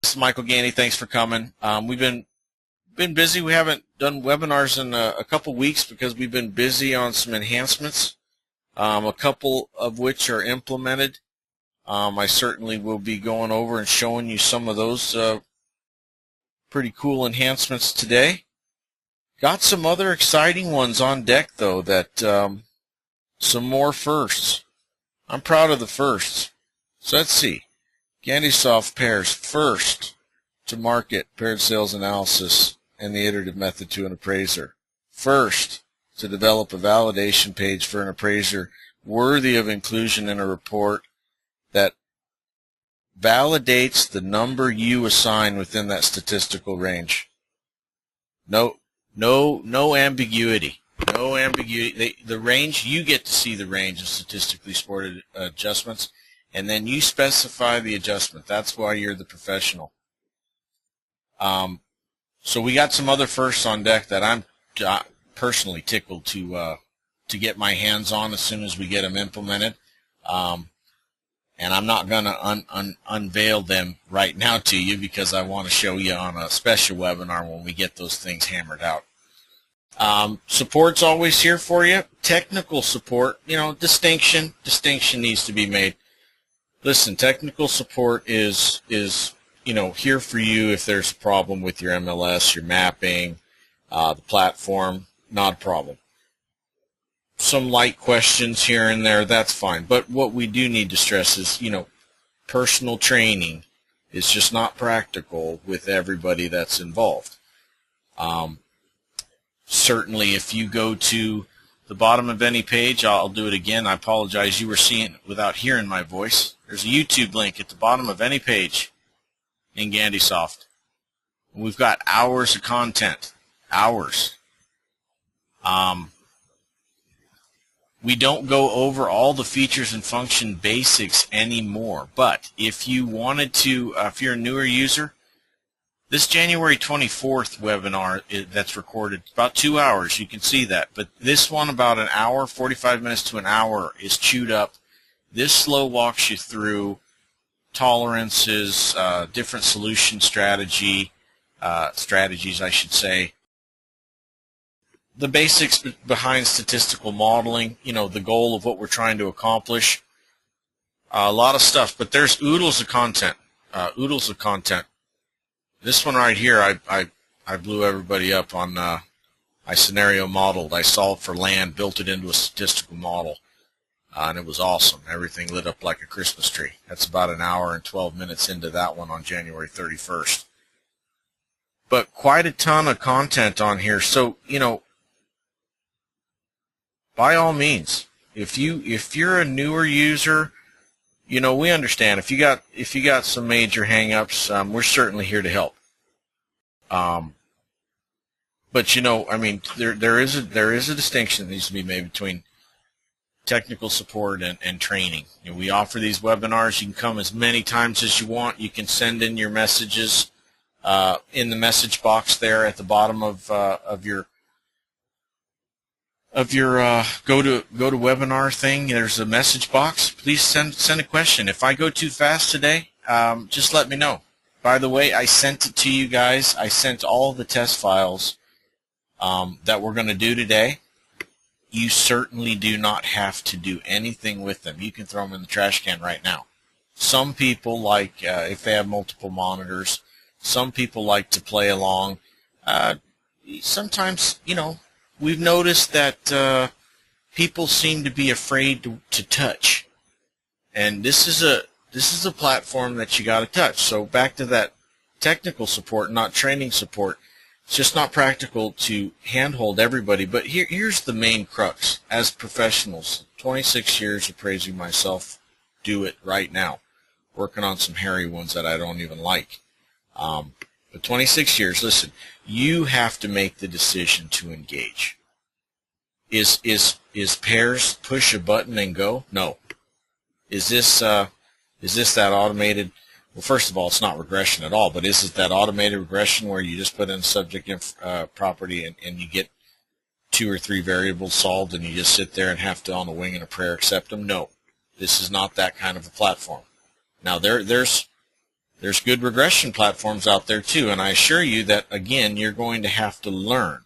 This is Michael Gandy. Thanks for coming. We've been busy. We haven't done webinars in a couple weeks because we've been busy on some enhancements, a couple of which are implemented. I certainly will be going over and showing you some of those pretty cool enhancements today. Got some other exciting ones on deck, though, that some more firsts. I'm proud of the firsts. So let's see. GandySoft PAIRS, first to market paired sales analysis and the iterative method to an appraiser. First to develop a validation page for an appraiser worthy of inclusion in a report that validates the number you assign within that statistical range. No ambiguity. No ambiguity. The range, you get to see the range of statistically supported adjustments, and then you specify the adjustment. That's why you're the professional. So we got some other firsts on deck that I'm personally tickled to get my hands on as soon as we get them implemented. And I'm not going to unveil them right now to you because I want to show you on a special webinar when we get those things hammered out. Support's always here for you. Technical support, distinction needs to be made. Listen, technical support is here for you if there's a problem with your MLS, your mapping, the platform, not a problem. Some light questions here and there, that's fine. But what we do need to stress is, personal training is just not practical with everybody that's involved. Certainly, if you go to the bottom of any page, I'll do it again. I apologize. You were seeing it without hearing my voice. There's a YouTube link at the bottom of any page in GandySoft. We've got hours of content. Hours. We don't go over all the features and function basics anymore. But if you wanted to, if you're a newer user, this January 24th webinar that's recorded, about 2 hours, you can see that. But this one, about an hour, 45 minutes to an hour, is chewed up. This slow walks you through tolerances, different solution strategies, I should say. The basics behind statistical modeling, the goal of what we're trying to accomplish. A lot of stuff, but there's oodles of content. This one right here, I blew everybody up on. I scenario modeled. I solved for land, built it into a statistical model, and it was awesome. Everything lit up like a Christmas tree. That's about an hour and 12 minutes into that one on January 31st. But quite a ton of content on here. So, by all means, if you're a newer user, we understand. If you got some major hang-ups, we're certainly here to help. But there is a distinction that needs to be made between technical support and training. We offer these webinars. You can come as many times as you want. You can send in your messages in the message box there at the bottom of your go to webinar thing. There's a message box. Please send a question. If I go too fast today, just let me know. By the way, I sent it to you guys. I sent all the test files that we're going to do today. You certainly do not have to do anything with them. You can throw them in the trash can right now. Some people like, if they have multiple monitors, some people like to play along. Sometimes, we've noticed that people seem to be afraid to touch, and this is a platform that you got to touch. So back to that technical support, not training support. It's just not practical to handhold everybody. But here's the main crux. As professionals, 26 years appraising myself, do it right now. Working on some hairy ones that I don't even like. But 26 years, listen, you have to make the decision to engage. Is PAIRS push a button and go? No. Is this that automated? Well, first of all, it's not regression at all, but is it that automated regression where you just put in subject property and you get 2 or 3 variables solved and you just sit there and have to, on the wing and a prayer, accept them? No. This is not that kind of a platform. Now, there's There's good regression platforms out there too, and I assure you that, again, you're going to have to learn.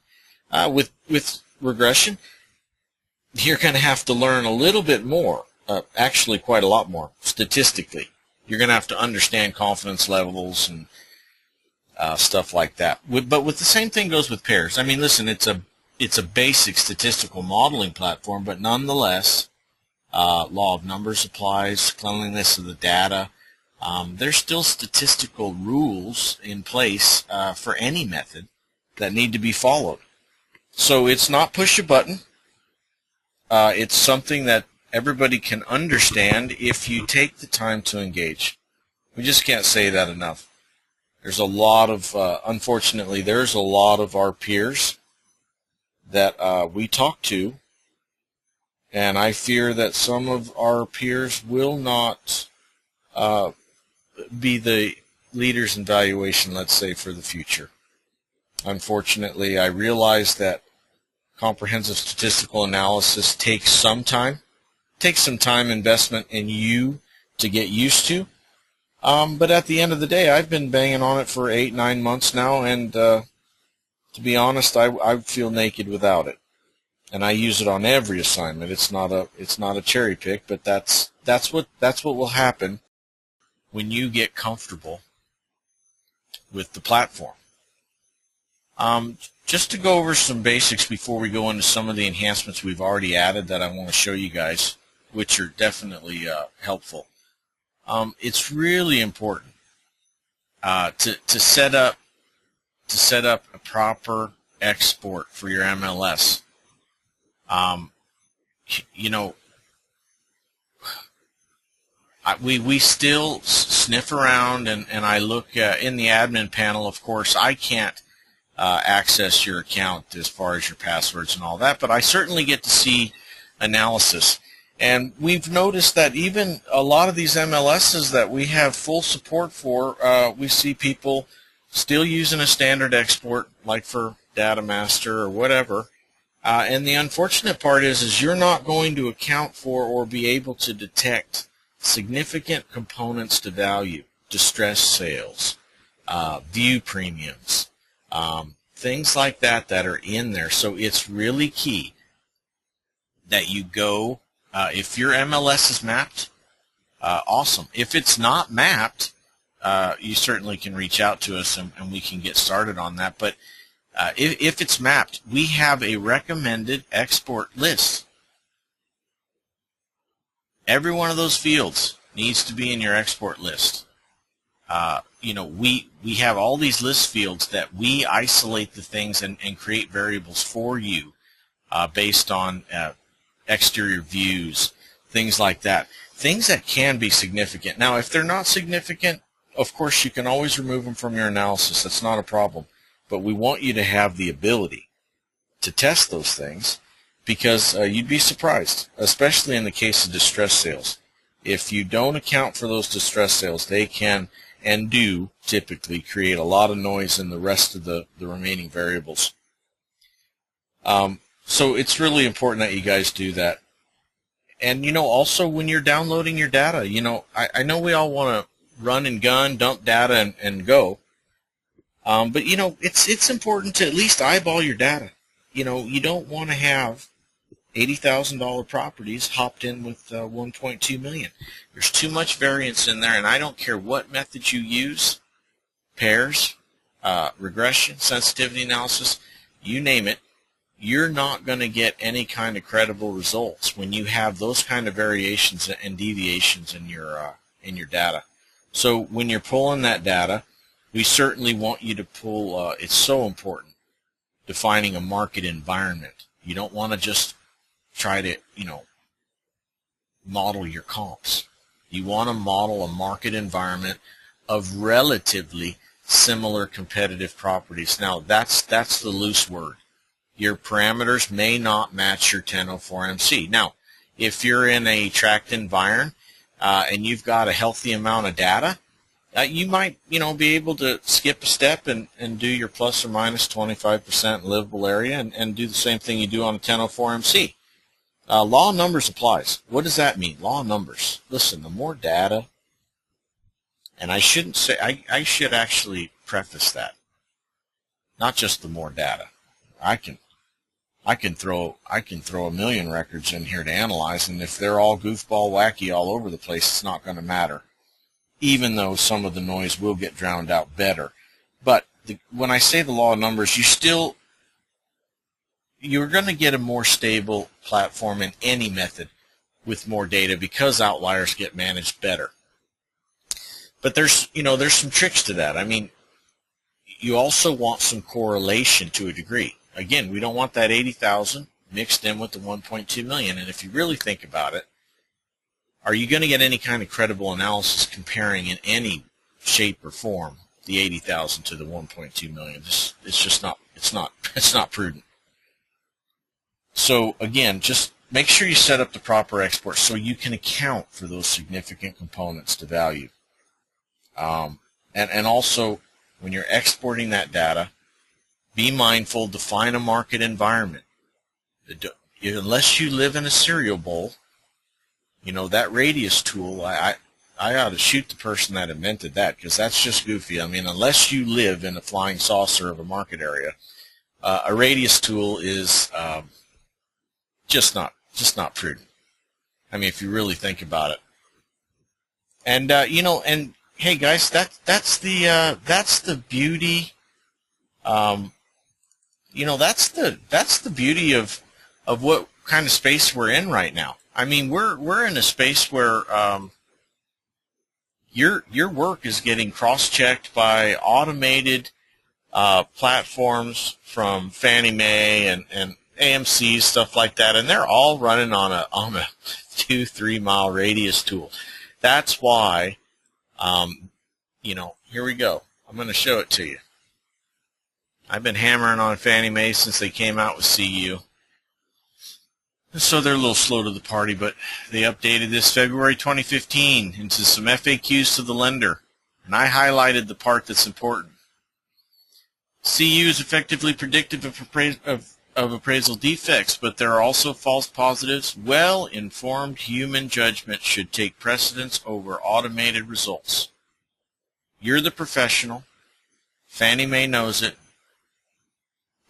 With regression, you're going to have to learn a little bit more, actually quite a lot more, statistically. You're going to have to understand confidence levels and stuff like that. But with the same thing goes with pairs. I mean, listen, it's a basic statistical modeling platform, but nonetheless, law of numbers applies, cleanliness of the data. There's still statistical rules in place for any method that need to be followed. So it's not push a button. It's something that everybody can understand if you take the time to engage. We just can't say that enough. There's a lot of, unfortunately, there's a lot of our peers that we talk to, and I fear that some of our peers will not be the leaders in valuation, let's say, for the future. Unfortunately, I realize that comprehensive statistical analysis takes some time. Takes some time investment in you to get used to. But at the end of the day, I've been banging on it for 8-9 months now, and to be honest, I feel naked without it. And I use it on every assignment. It's not a cherry pick, but that's what will happen when you get comfortable with the platform. Just to go over some basics before we go into some of the enhancements we've already added that I want to show you guys, which are definitely helpful. It's really important to set up a proper export for your MLS. You know, we still sniff around, and I look in the admin panel. Of course, I can't access your account as far as your passwords and all that, but I certainly get to see analysis. And we've noticed that even a lot of these MLSs that we have full support for, we see people still using a standard export, like for Data Master or whatever. And the unfortunate part is you're not going to account for or be able to detect significant components to value, distressed sales, view premiums, things like that are in there. So it's really key that you go, if your MLS is mapped, awesome. If it's not mapped, you certainly can reach out to us and we can get started on that. But if it's mapped, we have a recommended export list. Every one of those fields needs to be in your export list. You know, we have all these list fields that we isolate the things and create variables for you based on exterior views, things like that. Things that can be significant. Now, if they're not significant, of course, you can always remove them from your analysis. That's not a problem. But we want you to have the ability to test those things, because you'd be surprised, especially in the case of distress sales. If you don't account for those distress sales, they can and do typically create a lot of noise in the rest of the remaining variables. So it's really important that you guys do that. And, you know, also when you're downloading your data, you know, I know we all want to run and gun, dump data and go. But, you know, it's important to at least eyeball your data. You know, you don't want to have $80,000 properties hopped in with $1.2 million. There's too much variance in there, and I don't care what method you use, pairs, regression, sensitivity analysis, you name it, you're not going to get any kind of credible results when you have those kind of variations and deviations in your data. So when you're pulling that data, we certainly want you to pull, it's so important, defining a market environment. You don't want to just try to, you know, model your comps. You want to model a market environment of relatively similar competitive properties. Now, that's the loose word. Your parameters may not match your 1004 MC. Now, if you're in a tract environment and you've got a healthy amount of data, you might, you know, be able to skip a step and do your plus or minus 25% livable area and do the same thing you do on a 1004 MC. Law of numbers applies. What does that mean? Law of numbers. Listen, the more data And I shouldn't say, I should actually preface that. Not just the more data. I can throw a million records in here to analyze, and if they're all goofball wacky all over the place, it's not going to matter. Even though some of the noise will get drowned out better. But when I say the law of numbers, you're going to get a more stable platform in any method with more data because outliers get managed better. But there's some tricks to that. I mean, you also want some correlation to a degree. Again, we don't want that 80,000 mixed in with the 1.2 million. And if you really think about it, are you going to get any kind of credible analysis comparing in any shape or form the 80,000 to the 1.2 million? It's just not. It's not prudent. So again, just make sure you set up the proper export so you can account for those significant components to value. And also, when you're exporting that data, be mindful, define a market environment. Unless you live in a cereal bowl, that radius tool, I ought to shoot the person that invented that, because that's just goofy. I mean, unless you live in a flying saucer of a market area, a radius tool is just not prudent. I mean, if you really think about it. And and hey guys, that's the beauty. That's the beauty of what kind of space we're in right now. I mean, we're in a space where your work is getting cross-checked by automated platforms from Fannie Mae and AMC, stuff like that, and they're all running on a 2-3 mile radius tool. That's why, here we go. I'm going to show it to you. I've been hammering on Fannie Mae since they came out with CU. So they're a little slow to the party, but they updated this February 2015 into some FAQs to the lender, and I highlighted the part that's important. CU is effectively predictive of appraisal defects, but there are also false positives. Well-informed human judgment should take precedence over automated results. You're the professional. Fannie Mae knows it.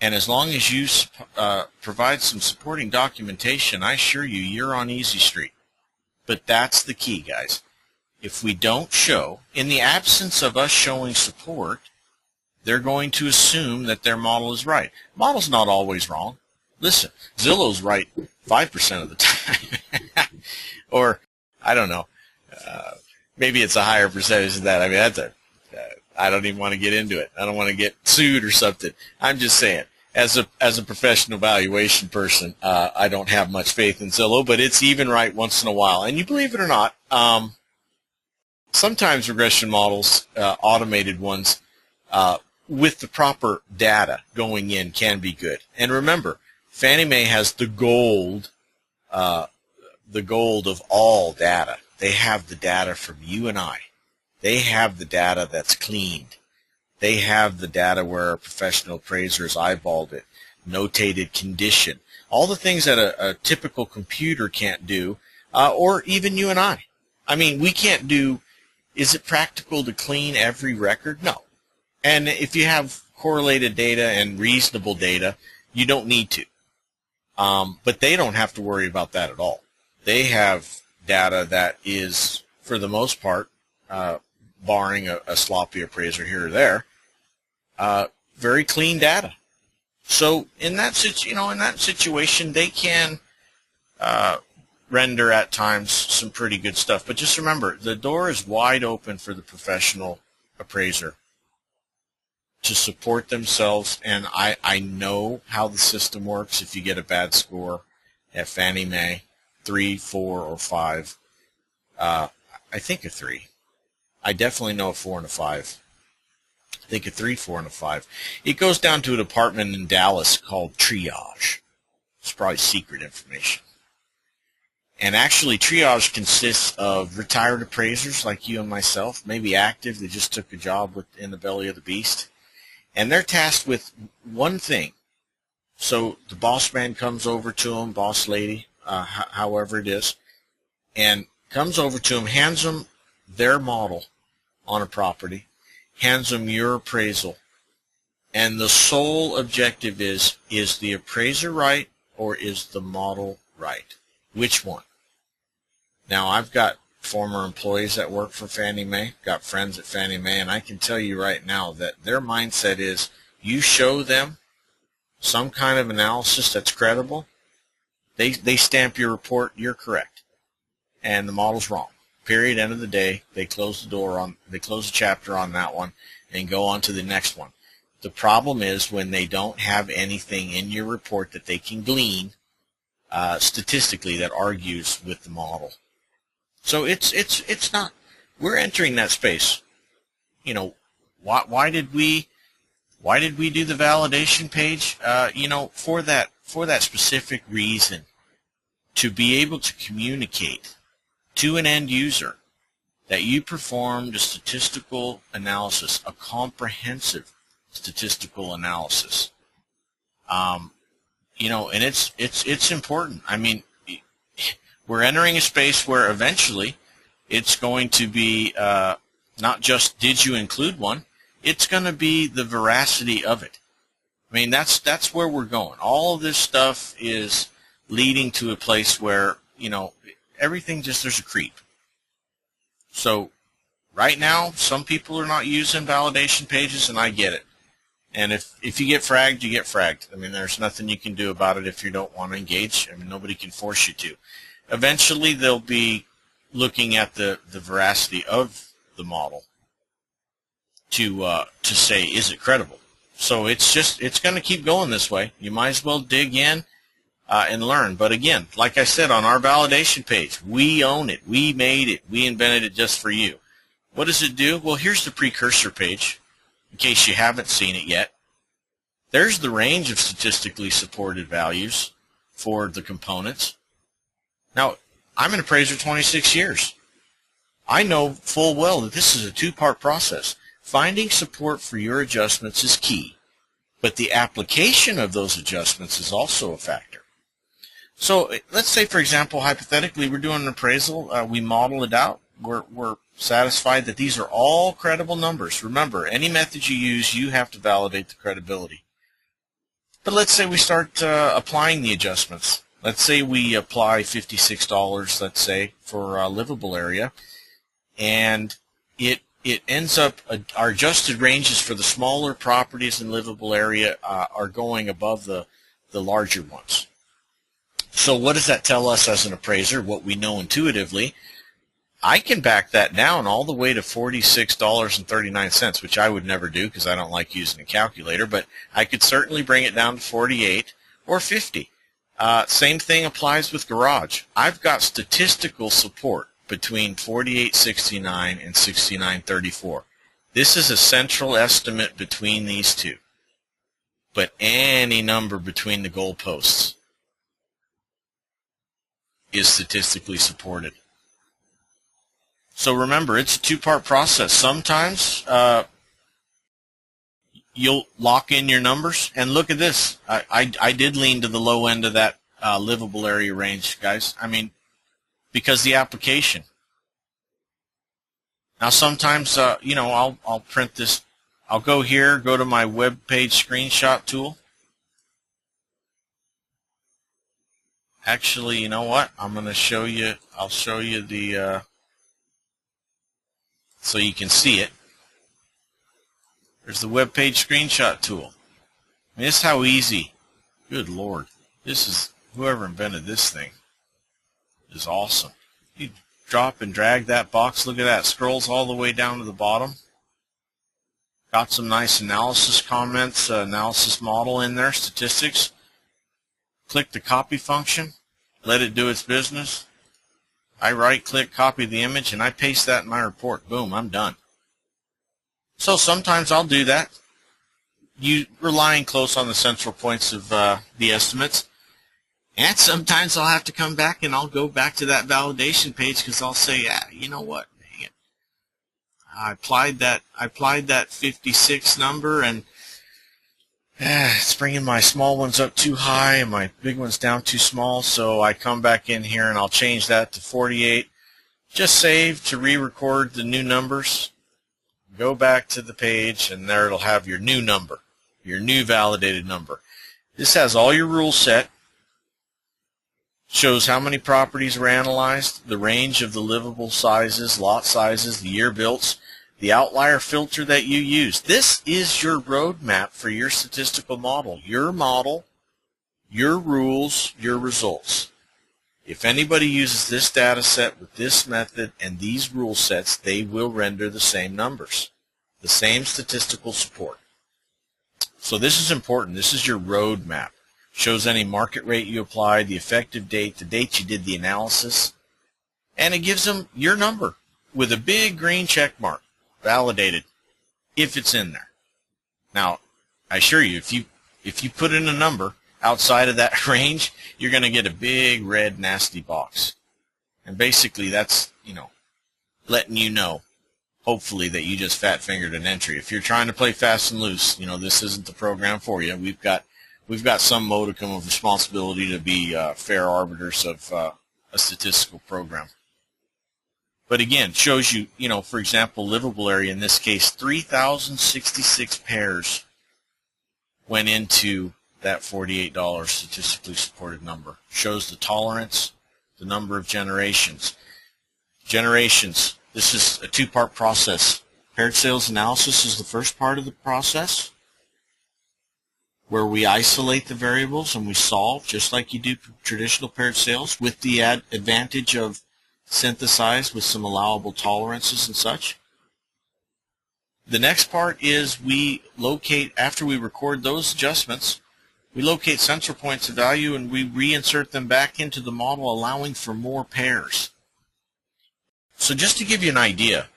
And as long as you provide some supporting documentation, I assure you, you're on easy street. But that's the key, guys. If we don't show, in the absence of us showing support, they're going to assume that their model is right. Model's not always wrong. Listen, Zillow's right 5% of the time. Or, I don't know, maybe it's a higher percentage than that. I mean, I don't even want to get into it. I don't want to get sued or something. I'm just saying, as a professional valuation person, I don't have much faith in Zillow, but it's even right once in a while. And you believe it or not, sometimes regression models, automated ones, with the proper data going in can be good. And remember, Fannie Mae has the gold of all data. They have the data from you and I. They have the data that's cleaned. They have the data where a professional appraiser has eyeballed it, notated condition, all the things that a typical computer can't do, or even you and I. I mean, we can't do, is it practical to clean every record? No. And if you have correlated data and reasonable data, you don't need to. But they don't have to worry about that at all. They have data that is, for the most part, barring a sloppy appraiser here or there, very clean data. So in that situation, they can render at times some pretty good stuff. But just remember, the door is wide open for the professional appraiser to support themselves, and I know how the system works. If you get a bad score at Fannie Mae, 3, 4, or 5, I think a 3. I definitely know a 4 and a 5. I think a 3, 4, and a 5. It goes down to a department in Dallas called Triage. It's probably secret information. And actually, Triage consists of retired appraisers like you and myself, maybe active. They just took a job in the belly of the beast. And they're tasked with one thing. So the boss man comes over to them, boss lady, however it is, and comes over to them, hands them their model on a property, hands them your appraisal, and the sole objective is the appraiser right or is the model right? Which one? Now, I've got former employees that work for Fannie Mae, got friends at Fannie Mae, and I can tell you right now that their mindset is you show them some kind of analysis that's credible, they stamp your report, you're correct, and the model's wrong. Period. End of the day, they close the chapter on that one and go on to the next one. The problem is when they don't have anything in your report that they can glean statistically that argues with the model. So it's not. We're entering that space. You know, why did we do the validation page? You know, for that specific reason, to be able to communicate to an end user that you performed a statistical analysis, a comprehensive statistical analysis. You know, and it's important. I mean, we're entering a space where eventually it's going to be not just did you include one, it's going to be the veracity of it. I mean, that's where we're going. All of this stuff is leading to a place where, you know, everything just, there's a creep. So right now, some people are not using validation pages, and I get it. And if you get fragged, you get fragged. I mean, there's nothing you can do about it if you don't want to engage. I mean, nobody can force you to. Eventually, they'll be looking at the veracity of the model to say, is it credible? So it's going to keep going this way. You might as well dig in and learn. But again, like I said, on our validation page, we own it. We made it. We invented it just for you. What does it do? Well, here's the precursor page, in case you haven't seen it yet. There's the range of statistically supported values for the components. Now, I'm an appraiser 26 years. I know full well that this is a two-part process. Finding support for your adjustments is key, but the application of those adjustments is also a factor. So let's say, for example, hypothetically, we're doing an appraisal. We model it out. We're satisfied that these are all credible numbers. Remember, any method you use, you have to validate the credibility. But let's say we start applying the adjustments. Let's say we apply $56, let's say, for a livable area, and it ends up, our adjusted ranges for the smaller properties in livable area are going above the larger ones. So what does that tell us as an appraiser? What we know intuitively, I can back that down all the way to $46.39, which I would never do because I don't like using a calculator, but I could certainly bring it down to 48 or 50. Same thing applies with garage. I've got statistical support between 48.69 and 69.34. This is a central estimate between these two, but any number between the goalposts is statistically supported. So remember, it's a two-part process. Sometimes you'll lock in your numbers, and look at this. I did lean to the low end of that livable area range, guys. I mean, because the application. Now sometimes, you know, I'll print this. I'll go here, go to my web page screenshot tool. Actually, you know what? I'm going to show you. I'll show you the so you can see it. There's the web page screenshot tool. I mean, this is how easy. Good Lord, this is, whoever invented this thing is awesome. You drop and drag that box. Look at that. Scrolls all the way down to the bottom. Got some nice analysis comments, analysis model in there, statistics. Click the copy function. Let it do its business. I right-click, copy the image, and I paste that in my report. Boom, I'm done. So sometimes I'll do that. You relying close on the central points of the estimates. And sometimes I'll have to come back and I'll go back to that validation page because I'll say, yeah, you know what, dang it. I applied that 56 number, and it's bringing my small ones up too high and my big ones down too small. So I come back in here and I'll change that to 48. Just save to re-record the new numbers. go back to the page, and there it'll have your new number, your new validated number. This has all your rules set, shows how many properties were analyzed, the range of the livable sizes, lot sizes, the year built, the outlier filter that you use. This is your roadmap for your statistical model, your rules, your results. If anybody uses this data set with this method and these rule sets, they will render the same numbers, the same statistical support. So this is important. This is your roadmap. Shows any market rate you applied, the effective date, the date you did the analysis, and it gives them your number with a big green check mark, validated, if it's in there. Now, I assure you, if you put in a number outside of that range, you're going to get a big red nasty box. And basically that's, letting you know, hopefully, that you just fat-fingered an entry. If you're trying to play fast and loose, this isn't the program for you. We've got some modicum of responsibility to be fair arbiters of a statistical program. But again, shows you, for example, livable area, in this case, 3,066 pairs went into that $48 statistically supported number. Shows the tolerance, the number of generations. Generations, this is a two-part process. Paired sales analysis is the first part of the process, where we isolate the variables and we solve just like you do traditional paired sales, with the advantage of synthesize with some allowable tolerances and such. The next part is we locate, after we record those adjustments, we locate central points of value and we reinsert them back into the model, allowing for more pairs. So just to give you an idea,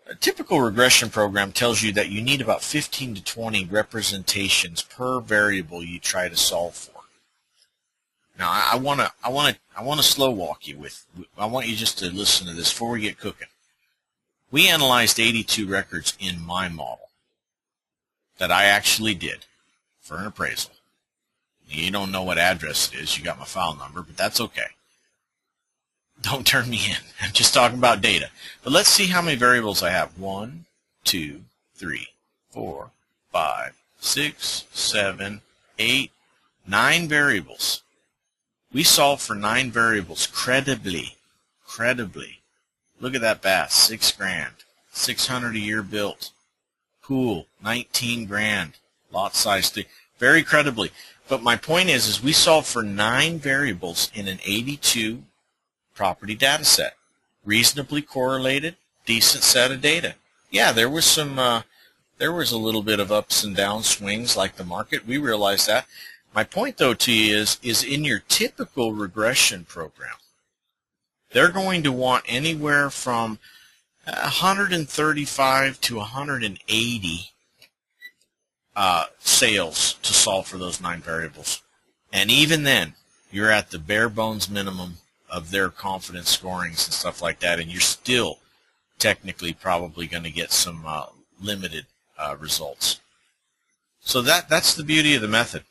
a typical regression program tells you that you need about 15 to 20 representations per variable you try to solve for. Now, I want to slow walk you with. I want you just to listen to this before we get cooking. We analyzed 82 records in my model that I actually did for an appraisal. You don't know what address it is. You got my file number, but that's okay. Don't turn me in. I'm just talking about data. But let's see how many variables I have. 1, 2, 3, 4, 5, 6, 7, 8, 9 variables. We solved for 9 variables credibly. Look at that bass, $6 grand, 600 a year built. Pool, 19 grand, lot size 3, very credibly. But my point is we solved for 9 variables in an 82 property data set. Reasonably correlated, decent set of data. Yeah, there was a little bit of ups and down swings like the market. We realized that. My point, though, to you is in your typical regression program, they're going to want anywhere from 135 to 180 sales to solve for those 9 variables. And even then, you're at the bare bones minimum of their confidence scorings and stuff like that, and you're still technically probably going to get some limited results. So that's the beauty of the method.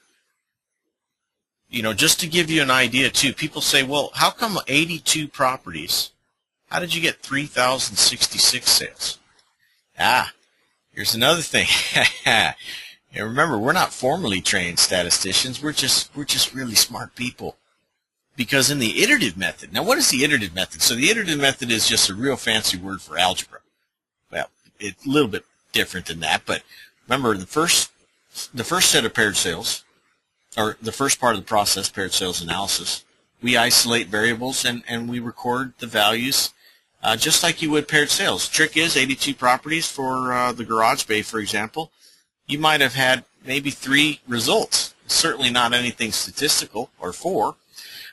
Just to give you an idea, too, people say, well, how come 82 properties? How did you get 3,066 sales? Here's another thing. And remember, we're not formally trained statisticians. We're just really smart people. Because in the iterative method, now what is the iterative method? So the iterative method is just a real fancy word for algebra. Well, it's a little bit different than that, but remember the first set of paired sales, or the first part of the process, paired sales analysis, we isolate variables and we record the values just like you would paired sales. Trick is 82 properties for the garage bay, for example. You might have had maybe 3 results. Certainly not anything statistical, or 4.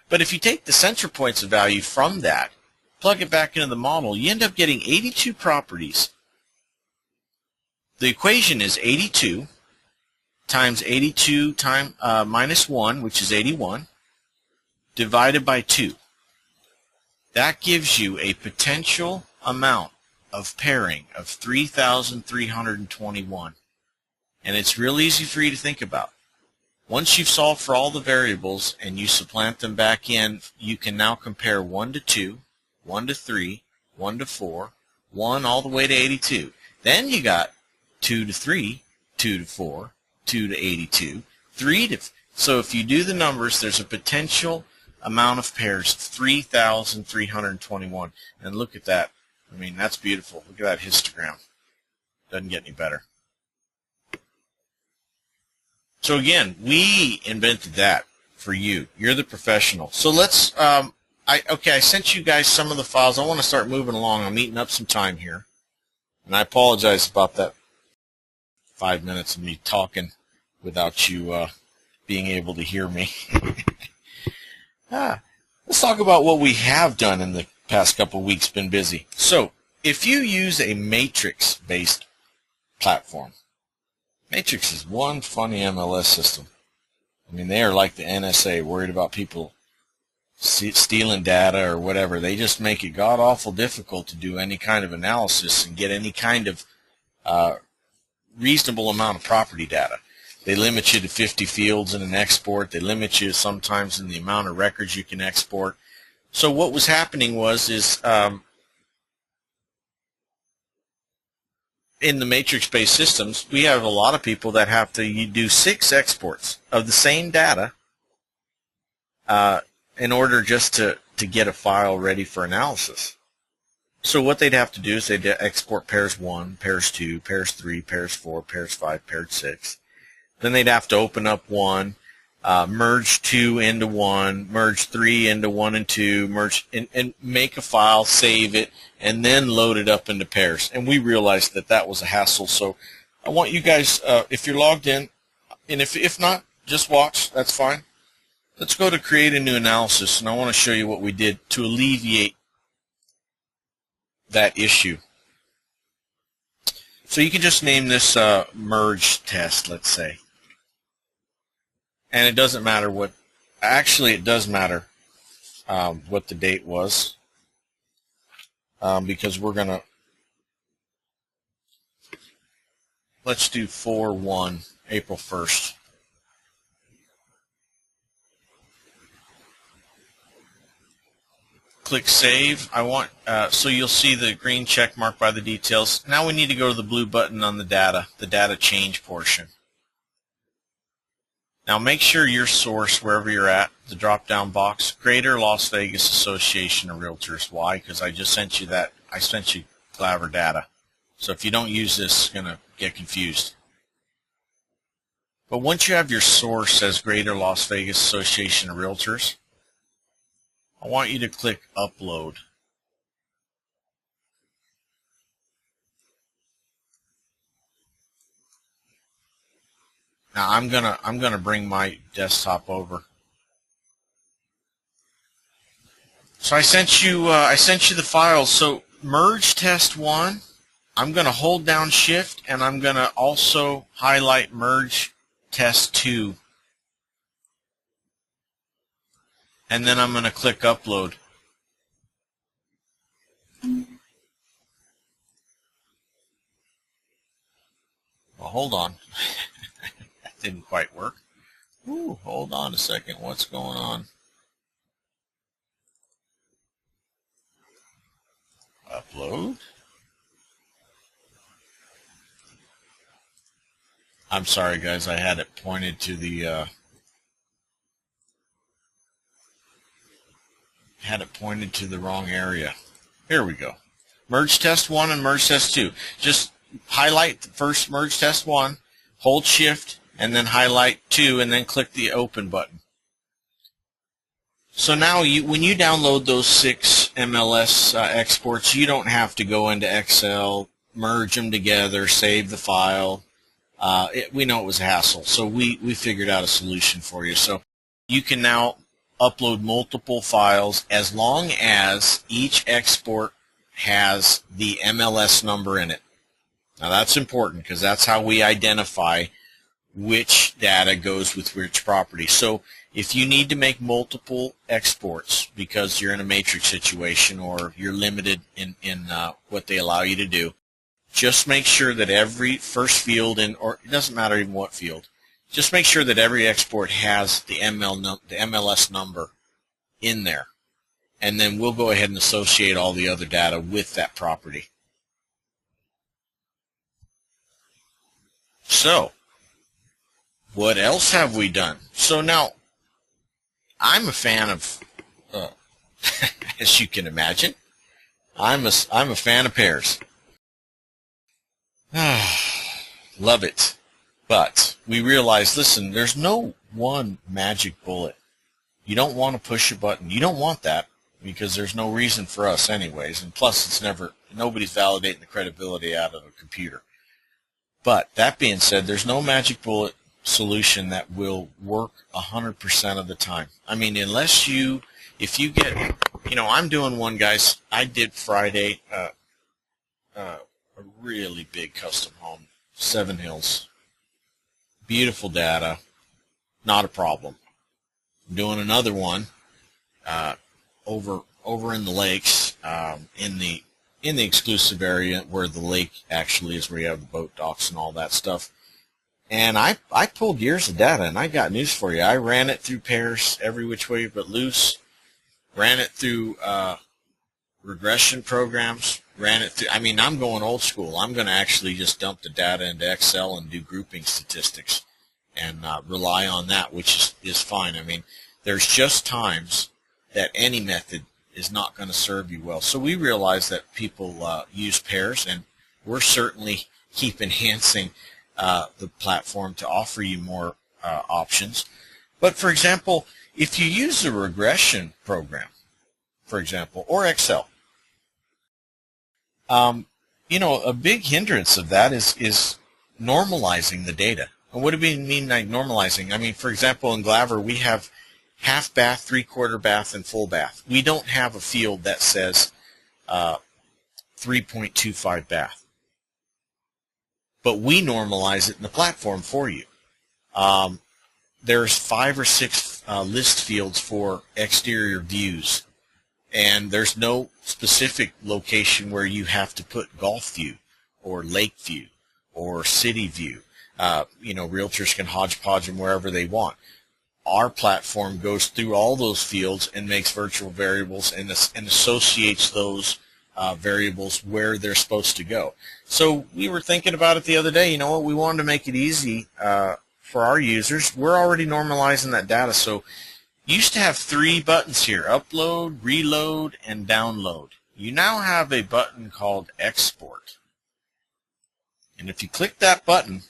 But if you take the central points of value from that, plug it back into the model, you end up getting 82 properties. The equation is 82 times 82 minus 1, which is 81, divided by 2. That gives you a potential amount of pairing of 3,321. And it's real easy for you to think about. Once you've solved for all the variables and you supplant them back in, you can now compare 1 to 2, 1 to 3, 1 to 4, 1 all the way to 82. Then you got 2 to 3, 2 to 4, 2 to 82, 3 to... So if you do the numbers, there's a potential amount of pairs of 3,321. And look at that. I mean, that's beautiful. Look at that histogram. Doesn't get any better. So again, we invented that for you. You're the professional. So let's... I sent you guys some of the files. I want to start moving along. I'm eating up some time here. And I apologize about that 5 minutes of me talking without you being able to hear me. Let's talk about what we have done in the past couple of weeks. Been busy. So if you use a matrix-based platform, Matrix is one funny MLS system. I mean, they are like the NSA, worried about people stealing data or whatever. They just make it god-awful difficult to do any kind of analysis and get any kind of reasonable amount of property data. They limit you to 50 fields in an export. They limit you sometimes in the amount of records you can export. So what was happening is in the matrix-based systems, we have a lot of people that have to do 6 exports of the same data in order just to get a file ready for analysis. So what they'd have to do is they'd export pairs 1, pairs 2, pairs 3, pairs 4, pairs 5, pairs 6. Then they'd have to open up 1, merge 2 into 1, merge 3 into 1 and 2, merge and make a file, save it, and then load it up into pairs. And we realized that that was a hassle. So I want you guys, if you're logged in, and if not, just watch. That's fine. Let's go to create a new analysis, and I want to show you what we did to alleviate that issue. So you can just name this merge test, let's say. And it doesn't matter what, actually it does matter what the date was, because we're going to, let's do 4/1, April 1st. Click Save. I want so you'll see the green check mark by the details. Now we need to go to the blue button on the data change portion. Now make sure your source, wherever you're at, the drop-down box, Greater Las Vegas Association of Realtors. Why? Because I just sent you that. I sent you clever data. So if you don't use this, it's going to get confused. But once you have your source as Greater Las Vegas Association of Realtors, I want you to click Upload. Now I'm gonna bring my desktop over. So I sent you the files. So merge test 1. I'm gonna hold down Shift, and I'm gonna also highlight merge test 2. And then I'm going to click Upload. Well, hold on. That didn't quite work. Ooh, hold on a second. What's going on? Upload. I'm sorry, guys. I had it pointed to the... had it pointed to the wrong area. Here we go. Merge test 1 and merge test 2. Just highlight the first merge test 1, hold Shift, and then highlight 2, and then click the Open button. So now when you download those 6 MLS exports, you don't have to go into Excel, merge them together, save the file. We know it was a hassle, so we figured out a solution for you. So you can now upload multiple files as long as each export has the MLS number in it. Now that's important because that's how we identify which data goes with which property. So if you need to make multiple exports because you're in a matrix situation or you're limited in what they allow you to do, just make sure that every first field, or it doesn't matter even what field, just make sure that every export has the MLS number in there. And then we'll go ahead and associate all the other data with that property. So, what else have we done? So now, I'm a fan of, as you can imagine, I'm a fan of pairs. Love it. But we realize, listen, there's no one magic bullet. You don't want to push a button. You don't want that because there's no reason for us anyways. And plus, nobody's validating the credibility out of a computer. But that being said, there's no magic bullet solution that will work 100% of the time. I mean, if you get, I'm doing one, guys. I did Friday a really big custom home, 7 Hills. Beautiful data, not a problem. I'm doing another one over in the lakes, in the exclusive area where the lake actually is, where you have the boat docks and all that stuff. And I pulled years of data, and I got news for you. I ran it through pairs every which way but loose. Ran it through regression programs. Ran it through. I mean, I'm going old school. I'm going to actually just dump the data into Excel and do grouping statistics and rely on that, which is fine. I mean, there's just times that any method is not going to serve you well. So we realize that people use pairs, and we're certainly keep enhancing the platform to offer you more options. But for example, if you use a regression program, for example, or Excel, a big hindrance of that is normalizing the data. And what do we mean by normalizing? I mean, for example, in Glaver, we have half bath, 3/4 bath, and full bath. We don't have a field that says 3.25 bath. But we normalize it in the platform for you. There's 5 or 6 list fields for exterior views. And there's no specific location where you have to put golf view or lake view or city view. Realtors can hodgepodge them wherever they want. Our platform goes through all those fields and makes virtual variables and associates those variables where they're supposed to go. So we were thinking about it the other day. You know what? We wanted to make it easy for our users. We're already normalizing that data. So used to have 3 buttons here: upload, reload, and download. You now have a button called export. And if you click that button,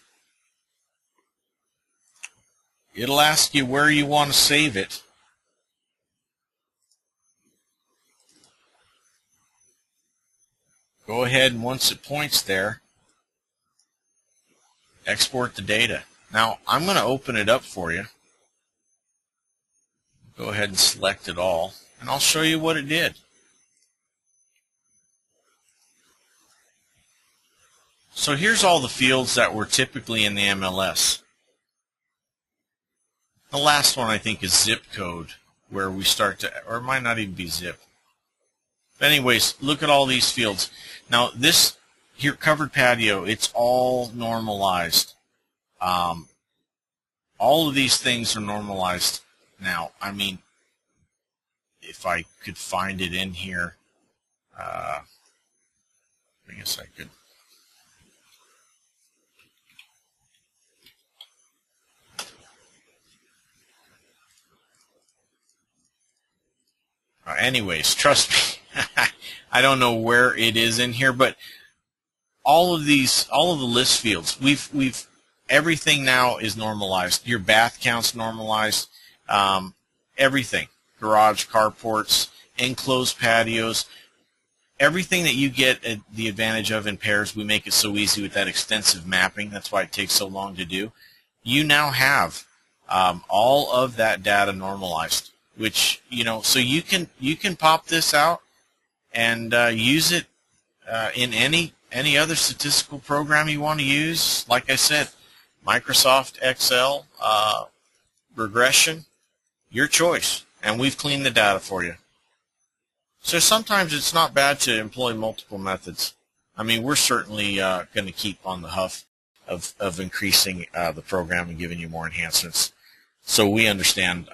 it'll ask you where you want to save it. Go ahead, and once it points there, export the data. Now, I'm going to open it up for you. Go ahead and select it all, and I'll show you what it did. So here's all the fields that were typically in the MLS. The last one, I think, is zip code, where we start to, or it might not even be zip. But anyways, look at all these fields. Now this here, covered patio, it's all normalized. All of these things are normalized now. I mean, if I could find it in here, I guess I could. Anyways, trust me, I don't know where it is in here, but all of the list fields, everything now is normalized. Your bath count's normalized, everything, garage, carports, enclosed patios, everything that you get the advantage of in pairs. We make it so easy with that extensive mapping. That's why it takes so long to do. You now have all of that data normalized, which, so you can pop this out and use it in any other statistical program you want to use. Like I said, Microsoft Excel, regression, your choice, and we've cleaned the data for you. So sometimes it's not bad to employ multiple methods. I mean, we're certainly going to keep on the huff of increasing the program and giving you more enhancements. So we understand.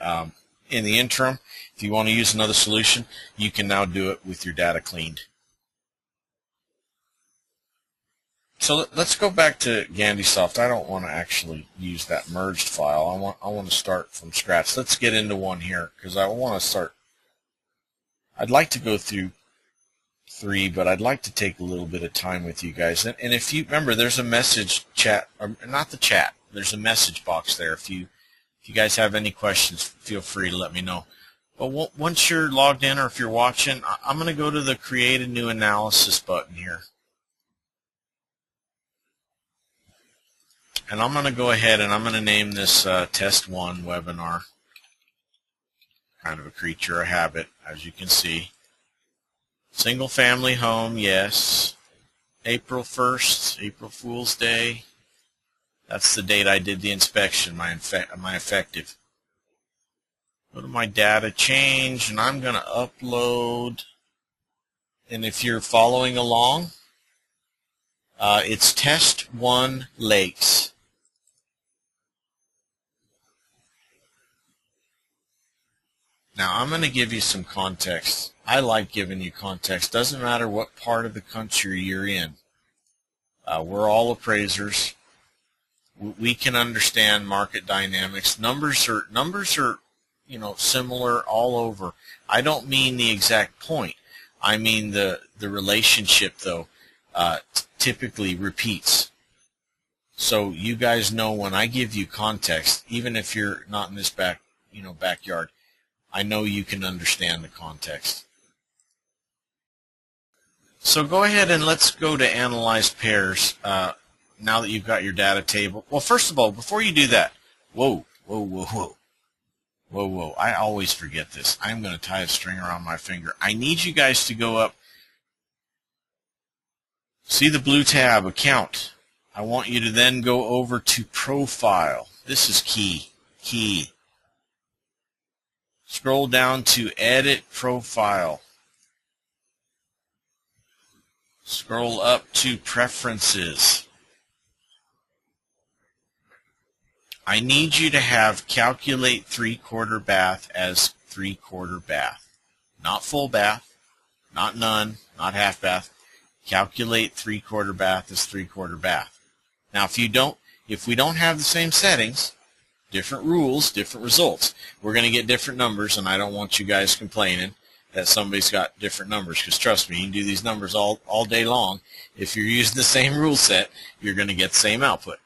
In the interim, if you want to use another solution, you can now do it with your data cleaned. So let's go back to GandySoft. I don't want to actually use that merged file. I want to start from scratch. Let's get into one here because I want to start. I'd like to go through 3, but I'd like to take a little bit of time with you guys. And if you remember, there's a message chat, or not the chat. There's a message box there. If you guys have any questions, feel free to let me know. But once you're logged in, or if you're watching, I'm going to go to the Create a New Analysis button here. And I'm going to go ahead and I'm going to name this Test 1 webinar. Kind of a creature, a habit, as you can see. Single family home, yes. April 1st, April Fool's Day. That's the date I did the inspection, my effective. Go to my data change, and I'm going to upload. And if you're following along, it's Test 1 Lakes. Now, I'm going to give you some context. I like giving you context. Doesn't matter what part of the country you're in. We're all appraisers. We can understand market dynamics. Numbers are similar all over. I don't mean the exact point. I mean the relationship, though, typically repeats. So you guys know when I give you context, even if you're not in this backyard, I know you can understand the context. So go ahead and let's go to Analyze Pairs now that you've got your data table. Well, first of all, before you do that, whoa. I always forget this. I'm going to tie a string around my finger. I need you guys to go up. See the blue tab, Account. I want you to then go over to Profile. This is key. Scroll down to Edit Profile. Scroll up to Preferences. I need you to have Calculate 3/4 bath as 3/4 bath. Not full bath, not none, not half bath. Calculate 3/4 bath as 3/4 bath. Now if we don't have the same settings, different rules, different results, we're going to get different numbers, and I don't want you guys complaining that somebody's got different numbers, because trust me, you can do these numbers all day long. If you're using the same rule set, you're going to get the same output.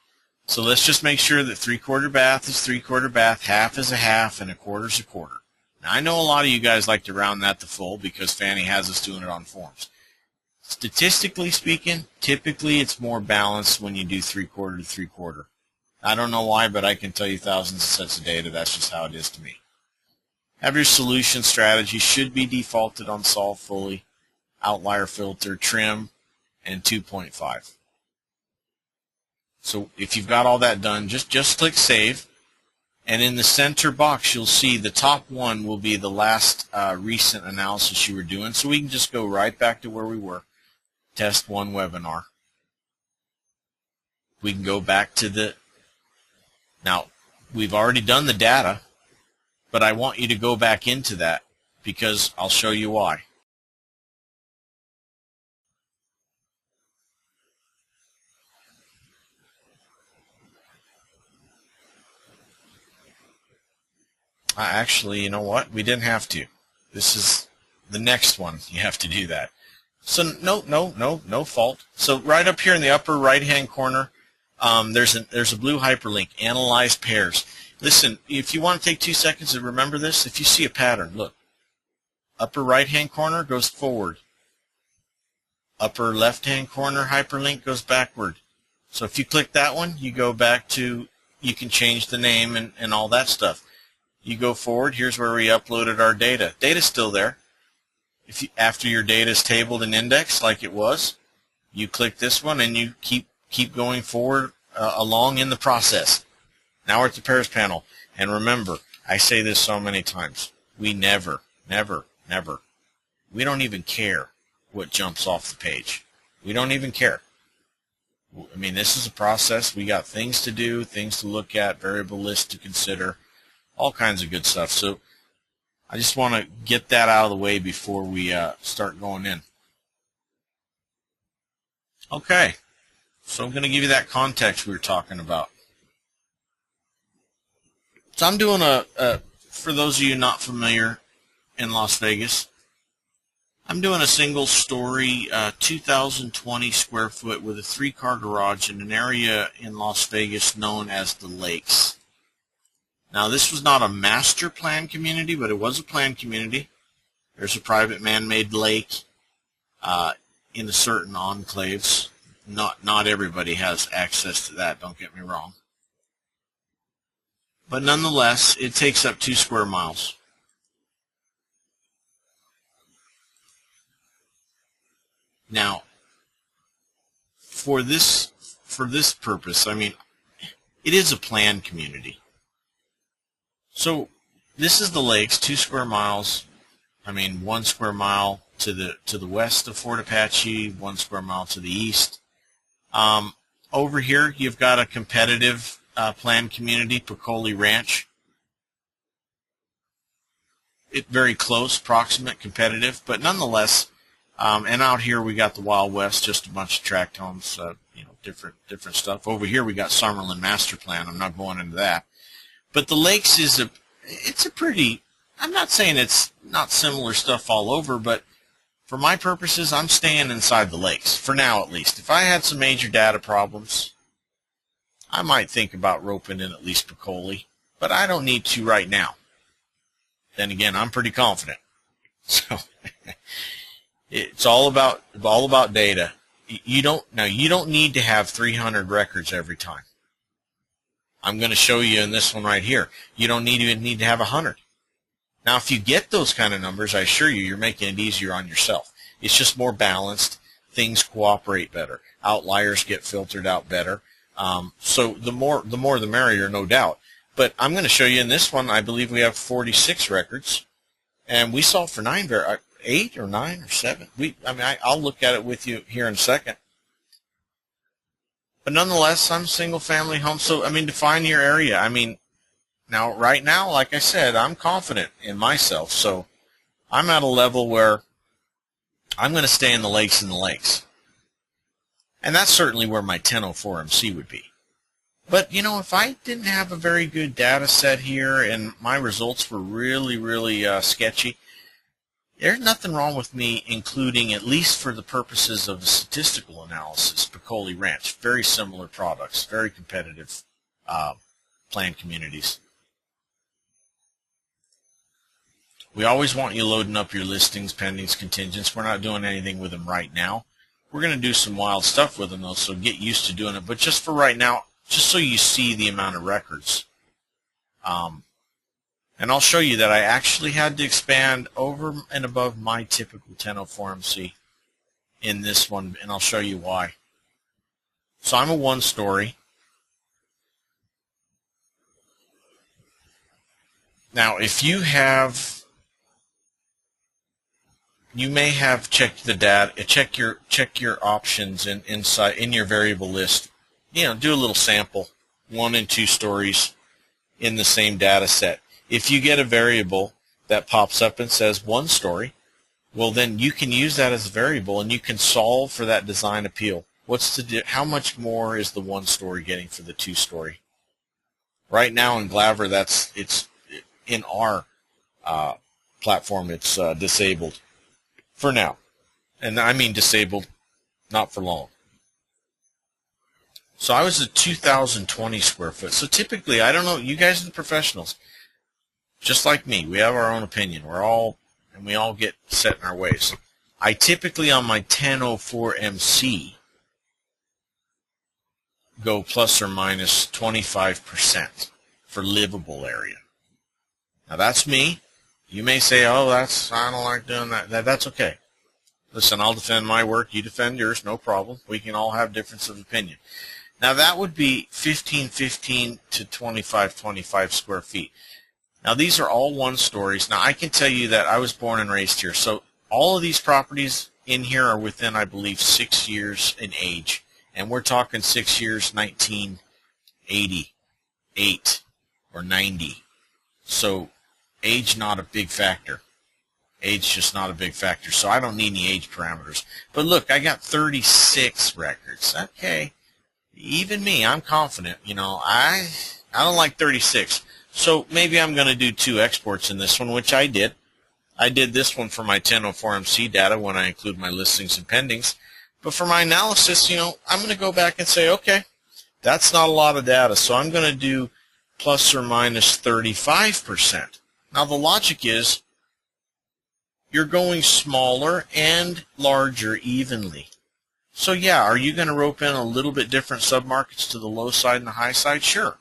So let's just make sure that 3/4 bath is 3/4 bath, half is a half, and a quarter is a quarter. Now I know a lot of you guys like to round that to full because Fannie has us doing it on forms. Statistically speaking, typically it's more balanced when you do 3/4 to 3/4. I don't know why, but I can tell you thousands of sets of data. That's just how it is to me. Have your solution strategy should be defaulted on Solve Fully, Outlier Filter, Trim, and 2.5. So if you've got all that done, just click Save. And in the center box, you'll see the top one will be the last recent analysis you were doing. So we can just go right back to where we were, Test 1 webinar. We can go back to now, we've already done the data, but I want you to go back into that because I'll show you why. Actually, you know what? We didn't have to. This is the next one. You have to do that. So no fault. So right up here in the upper right-hand corner, there's a blue hyperlink, Analyze Pairs. Listen, if you want to take 2 seconds to remember this, if you see a pattern, look. Upper right-hand corner goes forward. Upper left-hand corner hyperlink goes backward. So if you click that one, you go back to, you can change the name and all that stuff. You go forward, here's where we uploaded our data. Data's still there. After your data is tabled and indexed like it was, you click this one and you keep going forward along in the process. Now we're at the pairs panel. And remember, I say this so many times, we never, we don't even care what jumps off the page. We don't even care. I mean, this is a process. We got things to do, things to look at, variable lists to consider, all kinds of good stuff. So I just want to get that out of the way before we start going in. Okay. So I'm going to give you that context we were talking about. So I'm doing for those of you not familiar in Las Vegas, I'm doing a single story, 2,020 square foot with a 3-car garage in an area in Las Vegas known as the Lakes. Now, this was not a master plan community, but it was a planned community. There's a private man-made lake in a certain enclaves. Not everybody has access to that, don't get me wrong. But nonetheless, it takes up 2 square miles. Now, for this purpose, I mean, it is a planned community. So this is the Lakes, 2 square miles. I mean, 1 square mile to the west of Fort Apache, 1 square mile to the east. Over here, you've got a competitive planned community, Pecole Ranch. It's very close, proximate, competitive, but nonetheless. And out here we got the Wild West, just a bunch of tract homes, different stuff. Over here we got Summerlin Master Plan. I'm not going into that. But the Lakes it's a pretty, I'm not saying it's not similar stuff all over, but for my purposes, I'm staying inside the Lakes, for now at least. If I had some major data problems, I might think about roping in at least Pecole, but I don't need to right now. Then again, I'm pretty confident. So it's all about data. You don't need to have 300 records every time. I'm going to show you in this one right here. You don't even need to have 100. Now, if you get those kind of numbers, I assure you, you're making it easier on yourself. It's just more balanced. Things cooperate better. Outliers get filtered out better. So the more the merrier, no doubt. But I'm going to show you in this one. I believe we have 46 records, and we solved for 8 or 9 or 7. I'll look at it with you here in a second. But nonetheless, I'm single family home. So, define your area. Now, right now, like I said, I'm confident in myself. So I'm at a level where I'm going to stay in the Lakes and the Lakes. And that's certainly where my 1004 MC would be. But, if I didn't have a very good data set here and my results were really, really sketchy, there's nothing wrong with me including, at least for the purposes of the statistical analysis, Pecole Ranch. Very similar products, very competitive planned communities. We always want you loading up your listings, pendings, contingents. We're not doing anything with them right now. We're going to do some wild stuff with them, though, so get used to doing it. But just for right now, just so you see the amount of records. And I'll show you that I actually had to expand over and above my typical 1004 MC in this one, and I'll show you why. So I'm a 1-story. Now, if you may have checked the data, check your options in your variable list. Do a little sample, 1 and 2 stories in the same data set. If you get a variable that pops up and says 1 story, well, then you can use that as a variable and you can solve for that design appeal. How much more is the 1 story getting for the 2 story? Right now in Glaver, it's in our platform, it's disabled for now. And I mean disabled, not for long. So I was at 2,020 square foot. So typically, I don't know, you guys are the professionals. Just like me, we have our own opinion. We all get set in our ways. I typically, on my 1004 MC, go plus or minus 25% for livable area. Now that's me. You may say, oh, I don't like doing that. That's okay. Listen, I'll defend my work. You defend yours. No problem. We can all have difference of opinion. Now that would be 1515 to 2525 square feet. Now, these are all 1 stories. Now, I can tell you that I was born and raised here. So all of these properties in here are within, I believe, 6 years in age. And we're talking 6 years, 1988 or 90. So age not a big factor. Age just not a big factor. So I don't need any age parameters. But look, I got 36 records. Okay. Even me, I'm confident. I don't like 36. So maybe I'm going to do 2 exports in this one, which I did. I did this one for my 1004MC data when I include my listings and pendings. But for my analysis, I'm going to go back and say, okay, that's not a lot of data, so I'm going to do plus or minus 35%. Now the logic is you're going smaller and larger evenly. So yeah, are you going to rope in a little bit different submarkets to the low side and the high side? Sure.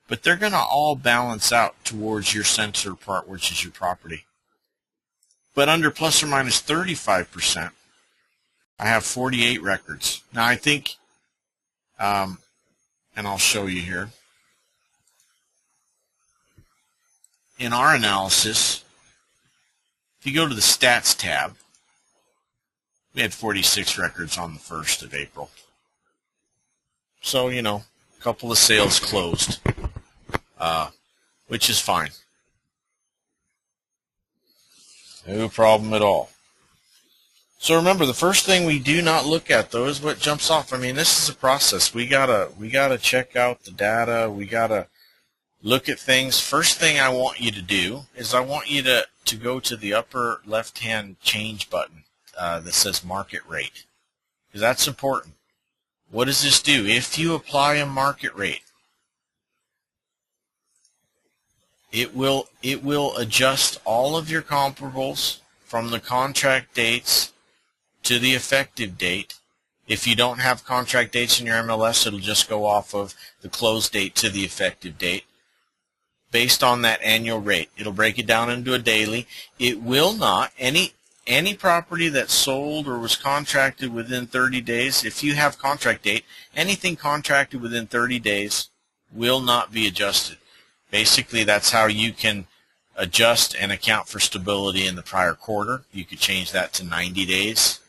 But they're going to all balance out towards your center part, which is your property. But under plus or minus 35%, I have 48 records. Now I think, and I'll show you here, in our analysis, if you go to the Stats tab, we had 46 records on the 1st of April. So, a couple of sales closed, which is fine. No problem at all. So remember, the first thing we do not look at, though, is what jumps off. I mean, this is a process. We gotta check out the data. We gotta look at things. First thing I want you to do is I want you to go to the upper left-hand change button that says market rate, because that's important. What does this do? If you apply a market rate, it will adjust all of your comparables from the contract dates to the effective date. If you don't have contract dates in your MLS, it'll just go off of the close date to the effective date based on that annual rate. It'll break it down into a daily. It will not, any property that sold or was contracted within 30 days, if you have contract date, anything contracted within 30 days will not be adjusted. Basically, that's how you can adjust and account for stability in the prior quarter. You could change that to 90 days.